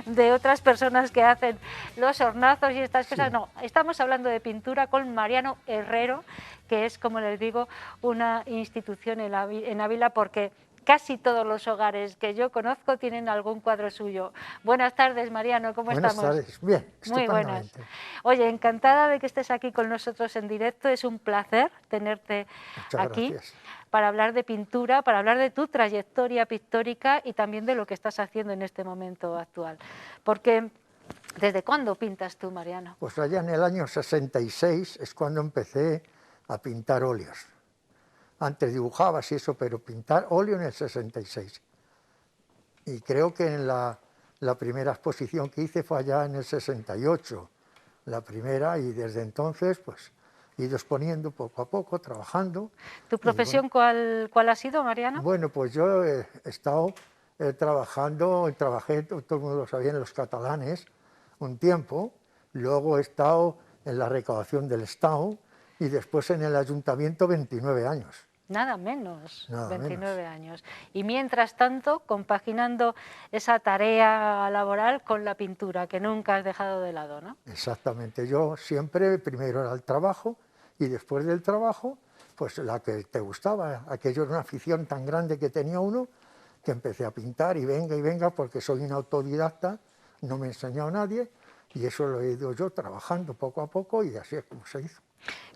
Speaker 1: de otras personas que hacen los hornazos y estas cosas. No, estamos hablando de pintura con Mariano Herrero, que es, como les digo, una institución en Ávila, porque casi todos los hogares que yo conozco tienen algún cuadro suyo. Buenas tardes, Mariano, ¿cómo estamos?
Speaker 5: Buenas tardes, bien,
Speaker 1: Muy buenas.
Speaker 5: estupendamente.
Speaker 1: Oye, encantada de que estés aquí con nosotros en directo, es un placer tenerte
Speaker 5: Muchas
Speaker 1: aquí
Speaker 5: gracias.
Speaker 1: para hablar de pintura, para hablar de tu trayectoria pictórica y también de lo que estás haciendo en este momento actual. Porque, ¿desde cuándo pintas tú, Mariano?
Speaker 5: Pues allá en el año 66 es cuando empecé a pintar óleos. Antes dibujabas y eso, pero pintar óleo en el 66. Y creo que en la primera exposición que hice fue allá en el 68, la primera, y desde entonces pues he ido exponiendo poco a poco, trabajando.
Speaker 1: ¿Tu profesión cuál ha sido, Mariano?
Speaker 5: Bueno, pues yo he estado trabajé, todo el mundo lo sabía, en los catalanes un tiempo, luego he estado en la recaudación del Estado y después en el ayuntamiento 29 años.
Speaker 1: Nada menos,
Speaker 5: Nada
Speaker 1: 29
Speaker 5: menos.
Speaker 1: años. Y mientras tanto, compaginando esa tarea laboral con la pintura, que nunca has dejado de lado, ¿no?
Speaker 5: Exactamente, yo siempre primero era el trabajo y después del trabajo, pues la que te gustaba. Aquello era una afición tan grande que tenía uno que empecé a pintar y venga, porque soy un autodidacta, no me ha enseñado nadie y eso lo he ido yo trabajando poco a poco y así es como se hizo.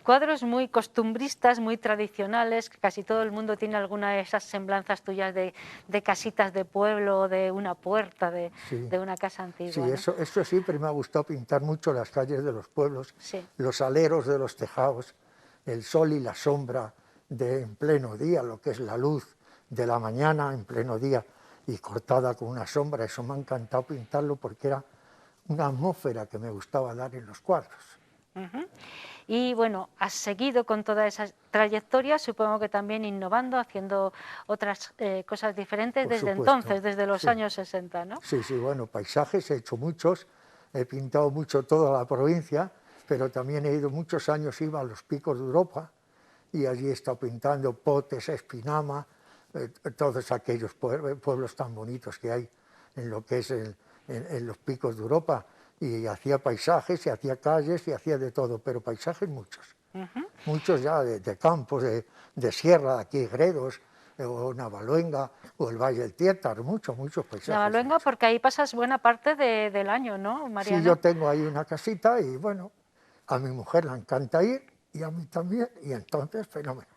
Speaker 1: Cuadros muy costumbristas, muy tradicionales, que casi todo el mundo tiene alguna de esas semblanzas tuyas de casitas de pueblo, de una puerta, de una casa antigua.
Speaker 5: Sí,
Speaker 1: ¿no?
Speaker 5: eso siempre me ha gustado pintar mucho las calles de los pueblos,
Speaker 1: sí.
Speaker 5: Los aleros de los tejados, el sol y la sombra en pleno día, lo que es la luz de la mañana en pleno día y cortada con una sombra. Eso me ha encantado pintarlo porque era una atmósfera que me gustaba dar en los cuadros.
Speaker 1: Y bueno, has seguido con toda esa trayectoria, supongo que también innovando, haciendo otras cosas diferentes
Speaker 5: Por
Speaker 1: desde
Speaker 5: supuesto.
Speaker 1: entonces, desde los
Speaker 5: Sí.
Speaker 1: años 60, ¿no?
Speaker 5: Sí, bueno, paisajes he hecho muchos, he pintado mucho toda la provincia, pero también he ido muchos años, iba a los Picos de Europa y allí he estado pintando Potes, Espinama, todos aquellos pueblos tan bonitos que hay en lo que es en los Picos de Europa. Y hacía paisajes, y hacía calles, y hacía de todo, pero paisajes muchos. Muchos ya de campos, de sierra, de aquí Gredos, o Navaluenga, o el Valle del Tiétar, muchos paisajes.
Speaker 1: Navaluenga, porque ahí pasas buena parte del año, ¿no, Mariano?
Speaker 5: Sí, yo tengo ahí una casita y bueno, a mi mujer le encanta ir y a mí también, y entonces fenómeno.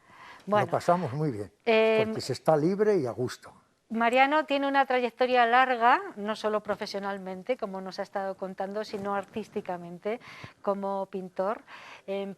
Speaker 1: Bueno,
Speaker 5: lo pasamos muy bien, porque se está libre y a gusto.
Speaker 1: Mariano tiene una trayectoria larga, no solo profesionalmente, como nos ha estado contando, sino artísticamente, como pintor,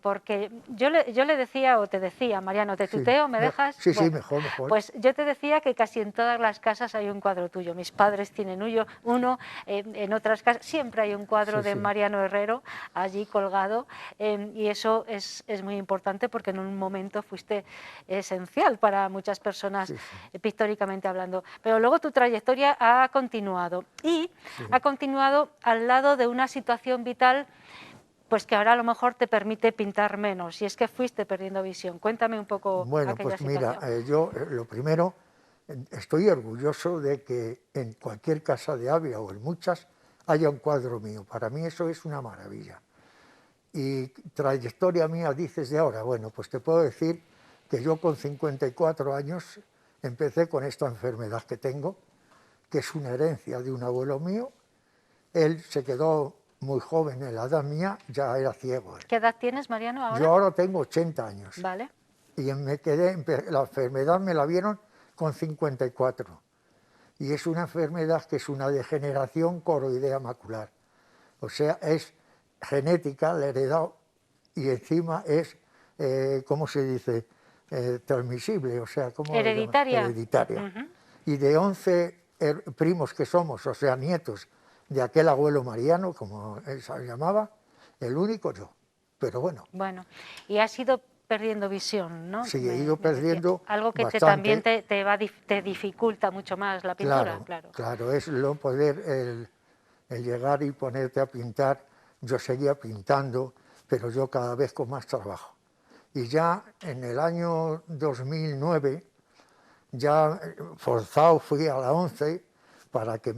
Speaker 1: porque yo le decía, o te decía, Mariano, ¿te tuteo? ¿Me dejas?
Speaker 5: Sí,
Speaker 1: bueno,
Speaker 5: mejor.
Speaker 1: Pues yo te decía que casi en todas las casas hay un cuadro tuyo. Mis padres tienen uno, en otras casas siempre hay un cuadro de Mariano Herrero allí colgado, y eso es muy importante porque en un momento fuiste esencial para muchas personas, pictóricamente hablando. Pero luego tu trayectoria ha continuado y ha continuado al lado de una situación vital pues que ahora a lo mejor te permite pintar menos, y es que fuiste perdiendo visión. Cuéntame un poco
Speaker 5: Bueno,
Speaker 1: aquella
Speaker 5: pues mira,
Speaker 1: situación.
Speaker 5: yo lo primero, estoy orgulloso de que en cualquier casa de Ávila o en muchas haya un cuadro mío. Para mí eso es una maravilla. Y trayectoria mía dices de ahora, bueno, pues te puedo decir que yo con 54 años empecé con esta enfermedad que tengo, que es una herencia de un abuelo mío. Él se quedó muy joven en la edad mía, ya era ciego.
Speaker 1: ¿Qué edad tienes, Mariano, ahora?
Speaker 5: Yo ahora tengo 80 años.
Speaker 1: Vale.
Speaker 5: Y la enfermedad me la vieron con 54. Y es una enfermedad que es una degeneración coroidea macular. O sea, es genética, la he heredado, y encima es, ¿cómo se dice?, transmisible, o sea, ¿cómo
Speaker 1: hereditaria.
Speaker 5: Hereditaria. Y de 11 primos que somos, o sea, nietos de aquel abuelo Mariano, como él se llamaba, el único yo. Pero bueno.
Speaker 1: Bueno, y has ido perdiendo visión, ¿no?
Speaker 5: Sí, he ido perdiendo
Speaker 1: algo que
Speaker 5: bastante.
Speaker 1: también te dificulta mucho más la pintura,
Speaker 5: Claro, es no poder el llegar y ponerte a pintar. Yo seguía pintando, pero yo cada vez con más trabajo. Y ya en el año 2009, ya forzado fui a la ONCE para que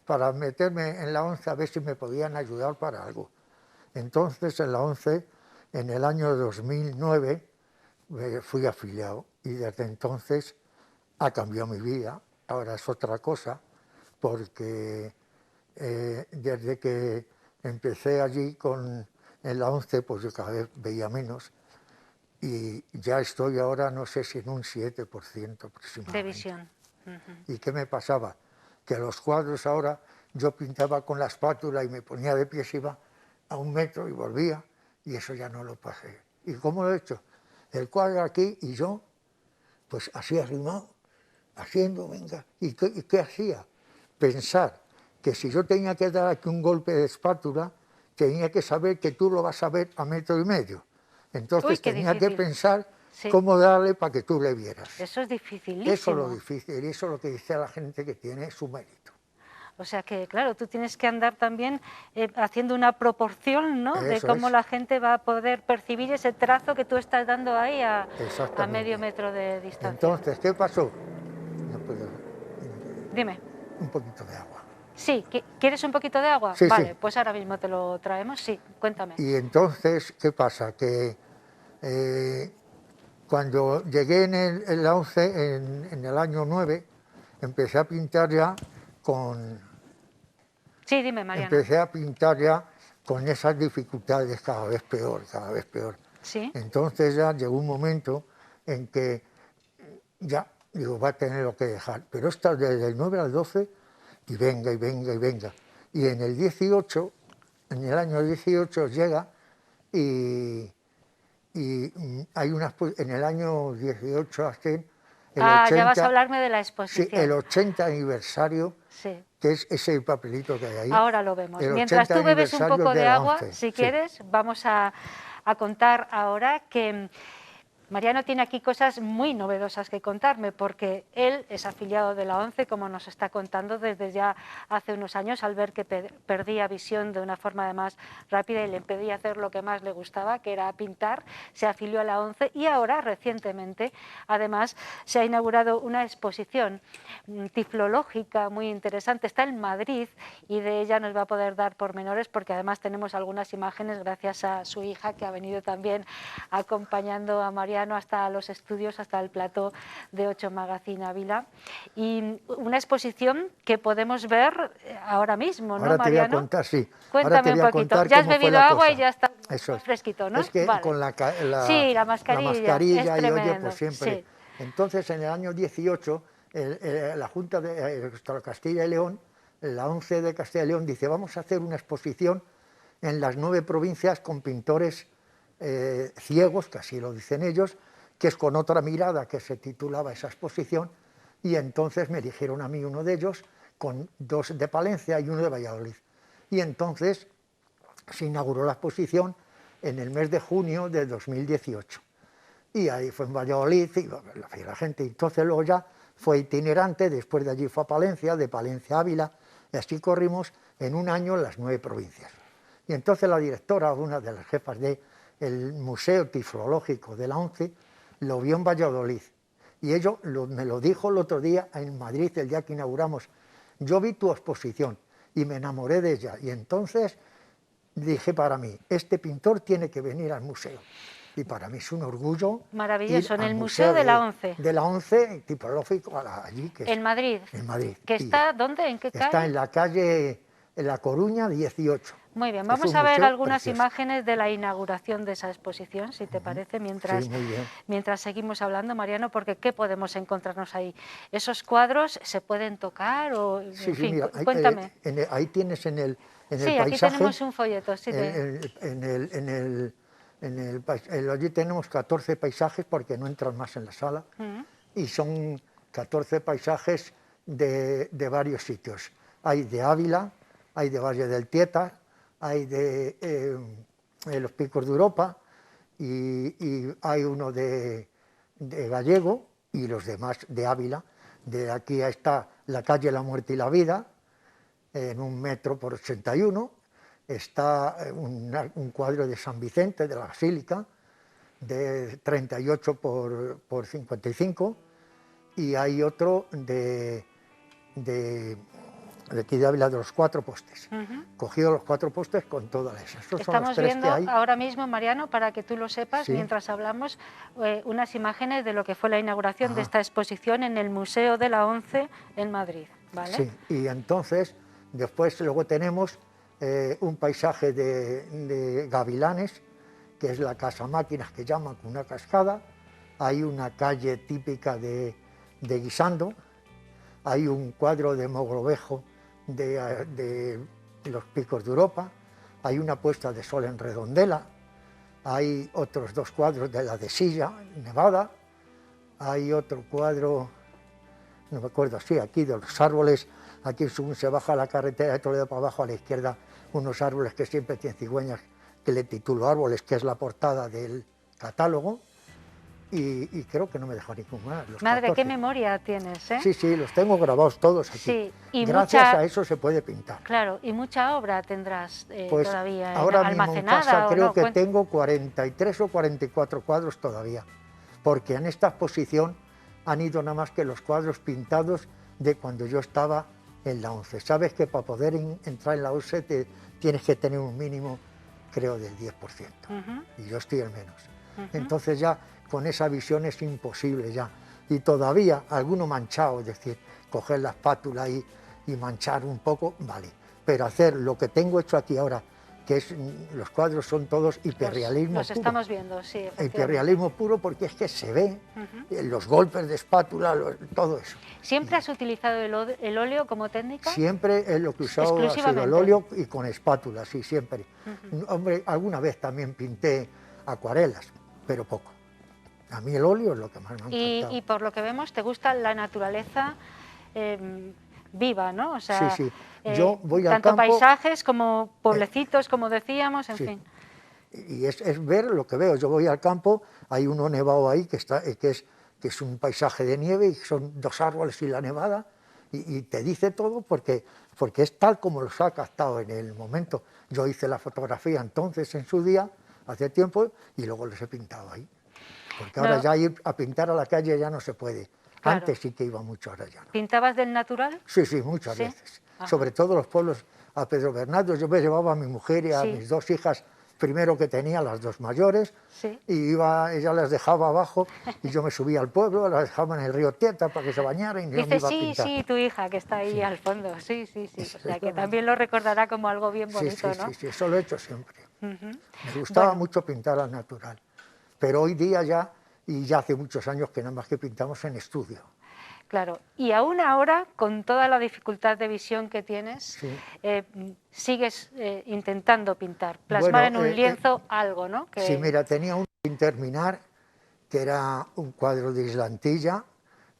Speaker 5: para meterme en la ONCE a ver si me podían ayudar para algo. Entonces en la ONCE, en el año 2009, fui afiliado y desde entonces ha cambiado mi vida, ahora es otra cosa, porque desde que empecé allí en la 11, pues yo cada vez veía menos, y ya estoy ahora, no sé si en un 7% aproximadamente.
Speaker 1: De visión.
Speaker 5: ¿Y qué me pasaba? Que los cuadros ahora yo pintaba con la espátula y me ponía de pies, iba a 1 metro y volvía, y eso ya no lo pasé. ¿Y cómo lo he hecho? El cuadro aquí y yo, pues así arrimado, haciendo, venga. ¿Y qué hacía? Pensar que si yo tenía que dar aquí un golpe de espátula, tenía que saber que tú lo vas a ver a 1,5 metros. Entonces
Speaker 1: Uy, qué
Speaker 5: tenía
Speaker 1: difícil.
Speaker 5: que pensar
Speaker 1: Sí.
Speaker 5: cómo darle para que tú le vieras.
Speaker 1: Eso es dificilísimo.
Speaker 5: Eso es lo difícil, y eso es lo que dice a la gente que tiene su mérito.
Speaker 1: O sea que, claro, tú tienes que andar también haciendo una proporción, ¿no?, de
Speaker 5: Eso
Speaker 1: cómo
Speaker 5: es.
Speaker 1: la gente va a poder percibir ese trazo que tú estás dando ahí a
Speaker 5: Exactamente.
Speaker 1: 0,5 metro de distancia.
Speaker 5: Entonces, ¿qué pasó? No puedo.
Speaker 1: Dime.
Speaker 5: Un poquito de agua.
Speaker 1: Sí, ¿quieres un poquito de agua?
Speaker 5: Sí,
Speaker 1: vale,
Speaker 5: sí.
Speaker 1: pues ahora mismo te lo traemos. Sí, cuéntame.
Speaker 5: Y entonces, ¿qué pasa? Que cuando llegué en la 11, en el año 9, empecé a pintar ya con...
Speaker 1: Sí, dime, Mariano.
Speaker 5: Empecé a pintar ya con esas dificultades cada vez peor, cada vez peor.
Speaker 1: Sí.
Speaker 5: Entonces ya llegó un momento en que ya, digo, va a tener que dejar. Pero está desde el 9 al 12 y venga, y venga, y venga. Y en el 18, en el año 18 llega y hay unas, en el año 18 hacen el 80,
Speaker 1: ya vas a hablarme de la exposición.
Speaker 5: sí, el 80 aniversario,
Speaker 1: Sí.
Speaker 5: que es ese papelito que hay ahí.
Speaker 1: Ahora lo vemos.
Speaker 5: El
Speaker 1: Mientras
Speaker 5: 80
Speaker 1: tú bebes un
Speaker 5: aniversario
Speaker 1: poco de
Speaker 5: la
Speaker 1: agua,
Speaker 5: 11,
Speaker 1: si
Speaker 5: sí.
Speaker 1: quieres, vamos a contar ahora que Mariano tiene aquí cosas muy novedosas que contarme, porque él es afiliado de la ONCE, como nos está contando desde ya hace unos años, al ver que perdía visión de una forma además rápida y le impedía hacer lo que más le gustaba, que era pintar. Se afilió a la ONCE y ahora, recientemente, además, se ha inaugurado una exposición tiflológica muy interesante. Está en Madrid y de ella nos va a poder dar pormenores, porque además tenemos algunas imágenes gracias a su hija, que ha venido también acompañando a Mariano hasta los estudios, hasta el plató de 8 Magazine Ávila, y una exposición que podemos ver ahora mismo, ¿no,
Speaker 5: Ahora te voy a
Speaker 1: Mariano?
Speaker 5: contar, sí.
Speaker 1: Cuéntame un poquito. Ya has bebido agua y ya está
Speaker 5: Eso
Speaker 1: fresquito, ¿no?
Speaker 5: Es que
Speaker 1: Vale.
Speaker 5: con
Speaker 1: sí, la mascarilla, es
Speaker 5: y oye,
Speaker 1: tremendo.
Speaker 5: pues siempre.
Speaker 1: Sí.
Speaker 5: Entonces, en el año 18, la Junta de Castilla y León, la ONCE de Castilla y León, dice, vamos a hacer una exposición en las 9 provincias con pintores ciegos, que así lo dicen ellos, que es con otra mirada, que se titulaba esa exposición, y entonces me eligieron a mí uno de ellos, con 2 de Palencia y 1 de Valladolid. Y entonces se inauguró la exposición en el mes de junio de 2018. Y ahí fue en Valladolid, y la gente, entonces luego ya fue itinerante, después de allí fue a Palencia, de Palencia a Ávila, y así corrimos en un año las 9 provincias. Y entonces la directora, una de las jefas del Museo Tiflológico de la ONCE, lo vio en Valladolid. Y ello me lo dijo el otro día en Madrid, el día que inauguramos. Yo vi tu exposición y me enamoré de ella. Y entonces dije para mí, este pintor tiene que venir al museo. Y para mí es un orgullo.
Speaker 1: Maravilloso,
Speaker 5: ir
Speaker 1: en
Speaker 5: al
Speaker 1: el Museo de la ONCE.
Speaker 5: De la ONCE, Tiflológico, allí. Que
Speaker 1: en Madrid.
Speaker 5: En Madrid.
Speaker 1: ¿Que está dónde? ¿En qué calle?
Speaker 5: Está en la calle, en La Coruña 18.
Speaker 1: Muy bien, vamos a ver algunas imágenes de la inauguración de esa exposición, si te parece, mientras seguimos hablando, Mariano, porque ¿qué podemos encontrarnos ahí? ¿Esos cuadros se pueden tocar? O,
Speaker 5: Sí,
Speaker 1: en fin,
Speaker 5: mira,
Speaker 1: cuéntame.
Speaker 5: Ahí tienes en el
Speaker 1: sí,
Speaker 5: paisaje.
Speaker 1: Aquí tenemos un folleto. Sí,
Speaker 5: allí tenemos 14 paisajes, porque no entran más en la sala, y son 14 paisajes de varios sitios. Hay de Ávila, hay de Valle del Tieta, hay de los Picos de Europa, y hay uno de Gallego, y los demás de Ávila. De aquí está la calle La Muerte y la Vida, en 1 metro por 81, está un cuadro de San Vicente, de la Basílica, de 38 por 55, y hay otro de de aquí de Ávila, de los 4 postes. Cogido los 4 postes con todas esas. Estos son los
Speaker 1: Estamos
Speaker 5: 3
Speaker 1: viendo
Speaker 5: que hay.
Speaker 1: ahora mismo, Mariano, para que tú lo sepas,
Speaker 5: Sí.
Speaker 1: mientras hablamos, unas imágenes de lo que fue la inauguración de esta exposición en el Museo de la ONCE en Madrid, ¿vale?
Speaker 5: Sí, y entonces, después luego tenemos un paisaje de gavilanes, que es la casa máquinas que llaman, con una cascada. Hay una calle típica de Guisando. Hay un cuadro de Mogrovejo de los picos de Europa. Hay una puesta de sol en Redondela. Hay otros 2 cuadros de la de Silla, Nevada. Hay otro cuadro, no me acuerdo, sí, aquí de los árboles. Aquí según se baja la carretera de Toledo para abajo a la izquierda, unos árboles que siempre tienen cigüeñas, que le titulo Árboles, que es la portada del catálogo. Y creo que no me dejo ningún más. Los
Speaker 1: Madre,
Speaker 5: 14.
Speaker 1: qué memoria tienes, ¿eh?
Speaker 5: Sí, sí, los tengo grabados todos aquí.
Speaker 1: Sí, y
Speaker 5: gracias
Speaker 1: mucha-
Speaker 5: a eso se puede pintar.
Speaker 1: Claro, y mucha obra tendrás
Speaker 5: Pues
Speaker 1: todavía
Speaker 5: ahora mismo en
Speaker 1: almacenada.
Speaker 5: casa
Speaker 1: ¿o
Speaker 5: creo
Speaker 1: no?
Speaker 5: que tengo 43 o 44 cuadros todavía, porque en esta exposición han ido nada más que los cuadros pintados de cuando yo estaba en la ONCE. Sabes que para poder entrar en la ONCE tienes que tener un mínimo, creo, del 10%, y yo estoy en menos. Entonces ya con esa visión es imposible ya. Y todavía alguno manchado, es decir, coger la espátula y manchar un poco, vale. Pero hacer lo que tengo hecho aquí ahora, que es, los cuadros son todos hiperrealismo
Speaker 1: Los
Speaker 5: puro.
Speaker 1: estamos viendo, sí, efectivamente.
Speaker 5: Hiperrealismo puro, porque es que se ve los golpes de espátula, todo eso.
Speaker 1: ¿Siempre has utilizado el óleo como técnica?
Speaker 5: Siempre lo que he usado ha sido
Speaker 1: Exclusivamente.
Speaker 5: el óleo y con espátula, sí, siempre. Hombre, alguna vez también pinté acuarelas, pero poco. A mí el óleo es lo que más me ha encantado.
Speaker 1: Y por lo que vemos, te gusta la naturaleza viva, ¿no? O sea,
Speaker 5: Sí, sí. Yo voy al
Speaker 1: tanto
Speaker 5: campo,
Speaker 1: paisajes como pueblecitos, como decíamos, en
Speaker 5: sí.
Speaker 1: fin.
Speaker 5: Y es ver lo que veo. Yo voy al campo, hay uno nevado ahí que es un paisaje de nieve y son 2 árboles y la nevada, y te dice todo porque es tal como los ha captado en el momento. Yo hice la fotografía entonces en su día, hace tiempo, y luego los he pintado ahí. Porque ahora
Speaker 1: No.
Speaker 5: ya ir a pintar a la calle ya no se puede.
Speaker 1: Claro.
Speaker 5: Antes sí que iba mucho, ahora ya no.
Speaker 1: ¿Pintabas del natural?
Speaker 5: Sí, sí, muchas
Speaker 1: ¿Sí?
Speaker 5: veces.
Speaker 1: Ajá.
Speaker 5: Sobre todo los pueblos, a Pedro Bernardo. Yo me llevaba a mi mujer y a
Speaker 1: Sí.
Speaker 5: mis 2 hijas, primero que tenía, las 2 mayores,
Speaker 1: Sí.
Speaker 5: y ella las dejaba abajo y yo me subía al pueblo, las dejaba en el río Tieta para que se bañaran y yo me
Speaker 1: Dice,
Speaker 5: iba a
Speaker 1: sí,
Speaker 5: pintar.
Speaker 1: sí, tu hija, que está ahí al fondo. Sí, sí, sí.
Speaker 5: Eso
Speaker 1: O sea,
Speaker 5: es
Speaker 1: que
Speaker 5: verdad.
Speaker 1: también lo recordará como algo bien
Speaker 5: Sí,
Speaker 1: bonito,
Speaker 5: sí,
Speaker 1: ¿no?
Speaker 5: sí, sí, eso lo he hecho siempre.
Speaker 1: Ujú.
Speaker 5: Me gustaba
Speaker 1: Bueno.
Speaker 5: mucho pintar al natural, pero hoy día ya, y ya hace muchos años que nada más que pintamos en estudio.
Speaker 1: Claro, y aún ahora, con toda la dificultad de visión que tienes,
Speaker 5: Sí.
Speaker 1: sigues intentando pintar, plasmar
Speaker 5: Bueno,
Speaker 1: en un lienzo algo, ¿no? Que-
Speaker 5: Sí, mira, tenía uno sin terminar, que era un cuadro de Islantilla,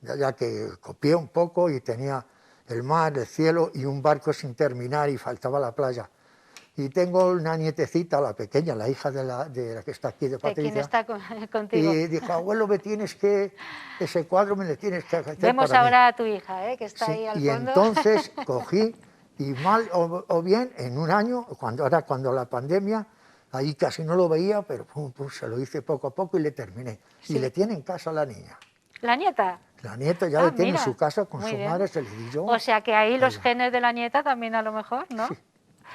Speaker 5: ya que copié un poco y tenía el mar, el cielo y un barco sin terminar y faltaba la playa. Y tengo una nietecita, la pequeña, la hija de la que está aquí, de
Speaker 1: ¿De quién
Speaker 5: Patricia,
Speaker 1: está contigo?
Speaker 5: y dijo, abuelo, ese cuadro me le tienes que hacer
Speaker 1: Vemos
Speaker 5: para mí.
Speaker 1: ahora a tu hija, que está
Speaker 5: Sí,
Speaker 1: ahí al
Speaker 5: y
Speaker 1: fondo.
Speaker 5: entonces cogí, y mal o bien, en un año, cuando la pandemia, ahí casi no lo veía, pero pum, pum, se lo hice poco a poco y le terminé.
Speaker 1: Sí.
Speaker 5: Y le tiene en casa la niña.
Speaker 1: ¿La nieta?
Speaker 5: La nieta ya
Speaker 1: Ah,
Speaker 5: le tiene
Speaker 1: mira,
Speaker 5: en su casa con
Speaker 1: muy
Speaker 5: su
Speaker 1: bien.
Speaker 5: madre, se le di yo.
Speaker 1: O sea que ahí los
Speaker 5: Ella.
Speaker 1: genes de la nieta también a lo mejor, ¿no?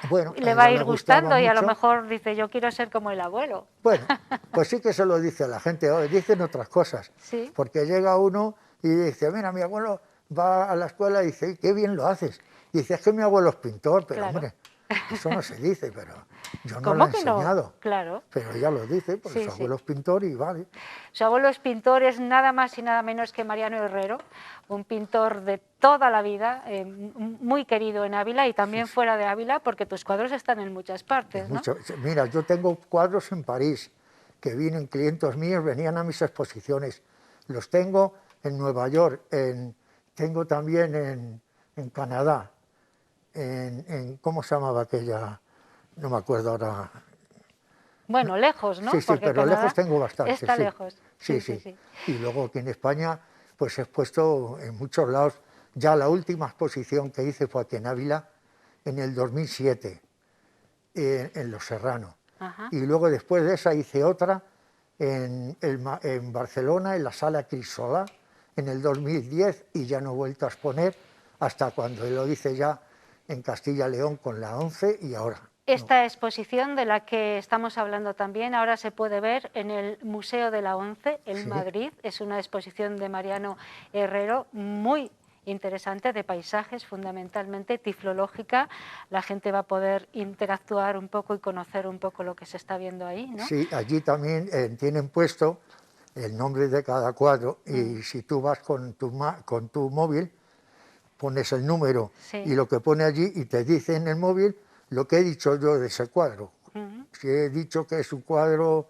Speaker 5: Bueno,
Speaker 1: Le
Speaker 5: ella
Speaker 1: va a
Speaker 5: le
Speaker 1: ir
Speaker 5: gustaba
Speaker 1: gustando y a lo
Speaker 5: mucho.
Speaker 1: mejor dice, yo quiero ser como el abuelo.
Speaker 5: Bueno, pues sí que se lo dice a la gente, dicen otras cosas.
Speaker 1: Sí.
Speaker 5: Porque llega uno y dice, mira, mi abuelo va a la escuela y dice, qué bien lo haces. Y dice, es que mi abuelo es pintor, pero
Speaker 1: Claro.
Speaker 5: hombre, eso no se dice, pero yo no
Speaker 1: ¿Cómo
Speaker 5: lo he
Speaker 1: que
Speaker 5: enseñado.
Speaker 1: no? Claro.
Speaker 5: Pero ella lo dice, porque
Speaker 1: Sí,
Speaker 5: su
Speaker 1: sí.
Speaker 5: abuelo es pintor y vale.
Speaker 1: Su abuelo es pintor, es nada más y nada menos que Mariano Herrero, un pintor de toda la vida, muy querido en Ávila y también fuera de Ávila, porque tus cuadros están en muchas partes, ¿no?
Speaker 5: Mira, yo tengo cuadros en París, que vienen clientes míos, venían a mis exposiciones. Los tengo en Nueva York, tengo también en Canadá, ¿cómo se llamaba aquella? No me acuerdo ahora.
Speaker 1: Bueno, lejos, ¿no?
Speaker 5: Sí, sí,
Speaker 1: Porque
Speaker 5: pero
Speaker 1: Canadá
Speaker 5: lejos tengo bastante.
Speaker 1: está
Speaker 5: sí.
Speaker 1: lejos.
Speaker 5: Sí, sí. Y luego aquí en España, pues he expuesto en muchos lados. Ya la última exposición que hice fue aquí en Ávila, en el 2007, en Los Serranos.
Speaker 1: Ajá.
Speaker 5: Y luego después de esa hice otra en Barcelona, en la Sala Crissolà, en el 2010, y ya no he vuelto a exponer hasta cuando lo hice ya en Castilla y León con la ONCE y ahora.
Speaker 1: Esta exposición de la que estamos hablando también ahora se puede ver en el Museo de la ONCE en Madrid. Es una exposición de Mariano Herrero muy interesante, de paisajes fundamentalmente, tiflológica. La gente va a poder interactuar un poco y conocer un poco lo que se está viendo ahí, ¿no?
Speaker 5: Sí, allí también tienen puesto el nombre de cada cuadro y si tú vas con tu móvil, pones el número y lo que pone allí y te dice en el móvil lo que he dicho yo de ese cuadro. Si he dicho que es un cuadro,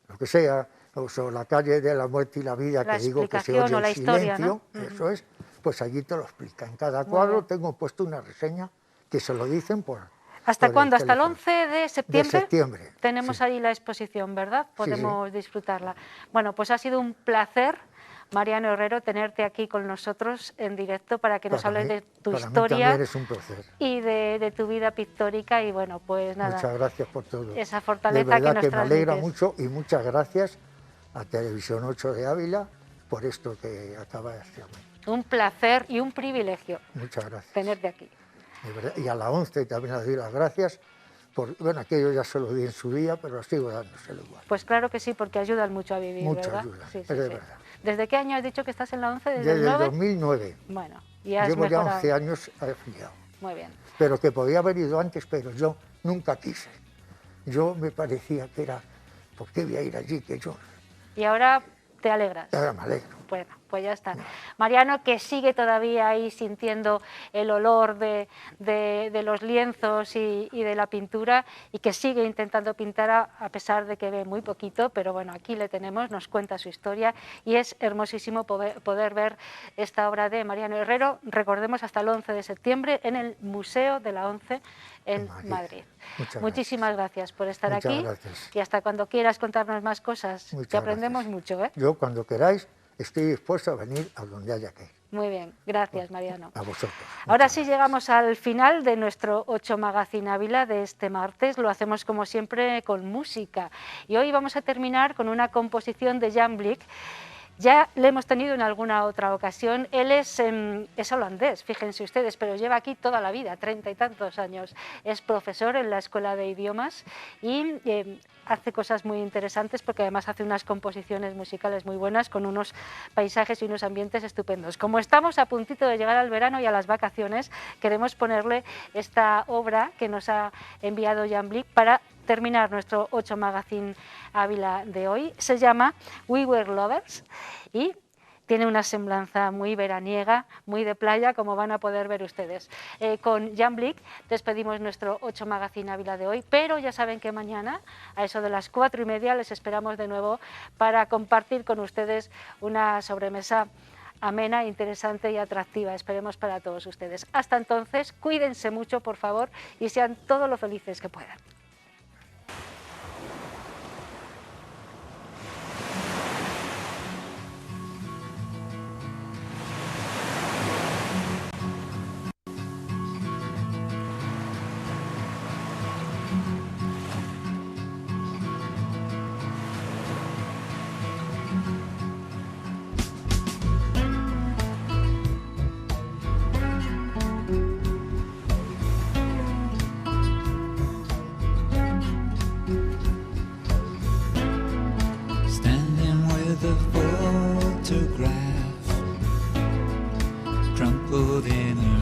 Speaker 5: lo que sea, o la calle de la muerte y la vida, que digo que se oye el silencio, eso es, pues allí te lo explica. En cada cuadro tengo puesto una reseña que se lo dicen por...
Speaker 1: ¿Hasta cuándo? ¿Hasta el 11 de septiembre?
Speaker 5: De septiembre.
Speaker 1: Tenemos ahí la exposición, ¿verdad? Podemos disfrutarla. Bueno, pues ha sido un placer, Mariano Herrero, tenerte aquí con nosotros en directo para que nos hables de tu historia.
Speaker 5: Mí también es un placer.
Speaker 1: Y de tu vida pictórica y bueno, pues nada.
Speaker 5: Muchas gracias por todo.
Speaker 1: Esa fortaleza
Speaker 5: de verdad
Speaker 1: que nos
Speaker 5: me alegra
Speaker 1: transmites.
Speaker 5: mucho y muchas gracias a Televisión 8 de Ávila por esto que acaba de hacer.
Speaker 1: Un placer y un privilegio.
Speaker 5: Muchas gracias.
Speaker 1: Tenerte aquí.
Speaker 5: De verdad, y a la ONCE también les doy las gracias. Bueno, aquello ya se lo di en su día, pero sigo dándoselo igual.
Speaker 1: Pues claro que sí, porque ayudan mucho a vivir,
Speaker 5: Mucha
Speaker 1: ¿verdad?
Speaker 5: ayuda,
Speaker 1: Sí,
Speaker 5: es de verdad.
Speaker 1: ¿Desde qué año has dicho que estás en la ONCE? ¿Desde el
Speaker 5: el
Speaker 1: 9?
Speaker 5: 2009.
Speaker 1: Bueno, y has
Speaker 5: Llevo
Speaker 1: mejorado.
Speaker 5: ya 11 años afiliado.
Speaker 1: Muy bien.
Speaker 5: Pero que podía haber ido antes, pero yo nunca quise. Yo me parecía que era, ¿por qué voy a ir allí? Que yo...
Speaker 1: Y ahora te alegras.
Speaker 5: Ahora me alegro.
Speaker 1: Bueno, pues ya está. Mariano, que sigue todavía ahí sintiendo el olor de los lienzos y de la pintura y que sigue intentando pintar a pesar de que ve muy poquito, pero bueno, aquí le tenemos, nos cuenta su historia y es hermosísimo poder ver esta obra de Mariano Herrero, recordemos hasta el 11 de septiembre en el Museo de la ONCE en Madrid. Muchísimas gracias por estar aquí y hasta cuando quieras contarnos más cosas, que aprendemos mucho.
Speaker 5: Yo cuando queráis estoy dispuesto a venir a donde haya que ir.
Speaker 1: Muy bien, gracias Mariano.
Speaker 5: A vosotros.
Speaker 1: Ahora sí llegamos al final de nuestro 8 Magazine Ávila de este martes, lo hacemos como siempre con música y hoy vamos a terminar con una composición de Jan Blick. Ya le hemos tenido en alguna otra ocasión, él es holandés, fíjense ustedes, pero lleva aquí toda la vida, 30 y tantos años. Es profesor en la Escuela de Idiomas y hace cosas muy interesantes porque además hace unas composiciones musicales muy buenas con unos paisajes y unos ambientes estupendos. Como estamos a puntito de llegar al verano y a las vacaciones, queremos ponerle esta obra que nos ha enviado Jan Blick para terminar nuestro 8 Magazine Ávila de hoy. Se llama We Were Lovers y tiene una semblanza muy veraniega, muy de playa, como van a poder ver ustedes. Con Jan Blick despedimos nuestro 8 Magazine Ávila de hoy, pero ya saben que mañana, a eso de las 4:30, les esperamos de nuevo para compartir con ustedes una sobremesa amena, interesante y atractiva, esperemos para todos ustedes. Hasta entonces, cuídense mucho, por favor, y sean todo lo felices que puedan.
Speaker 6: Crumpled in a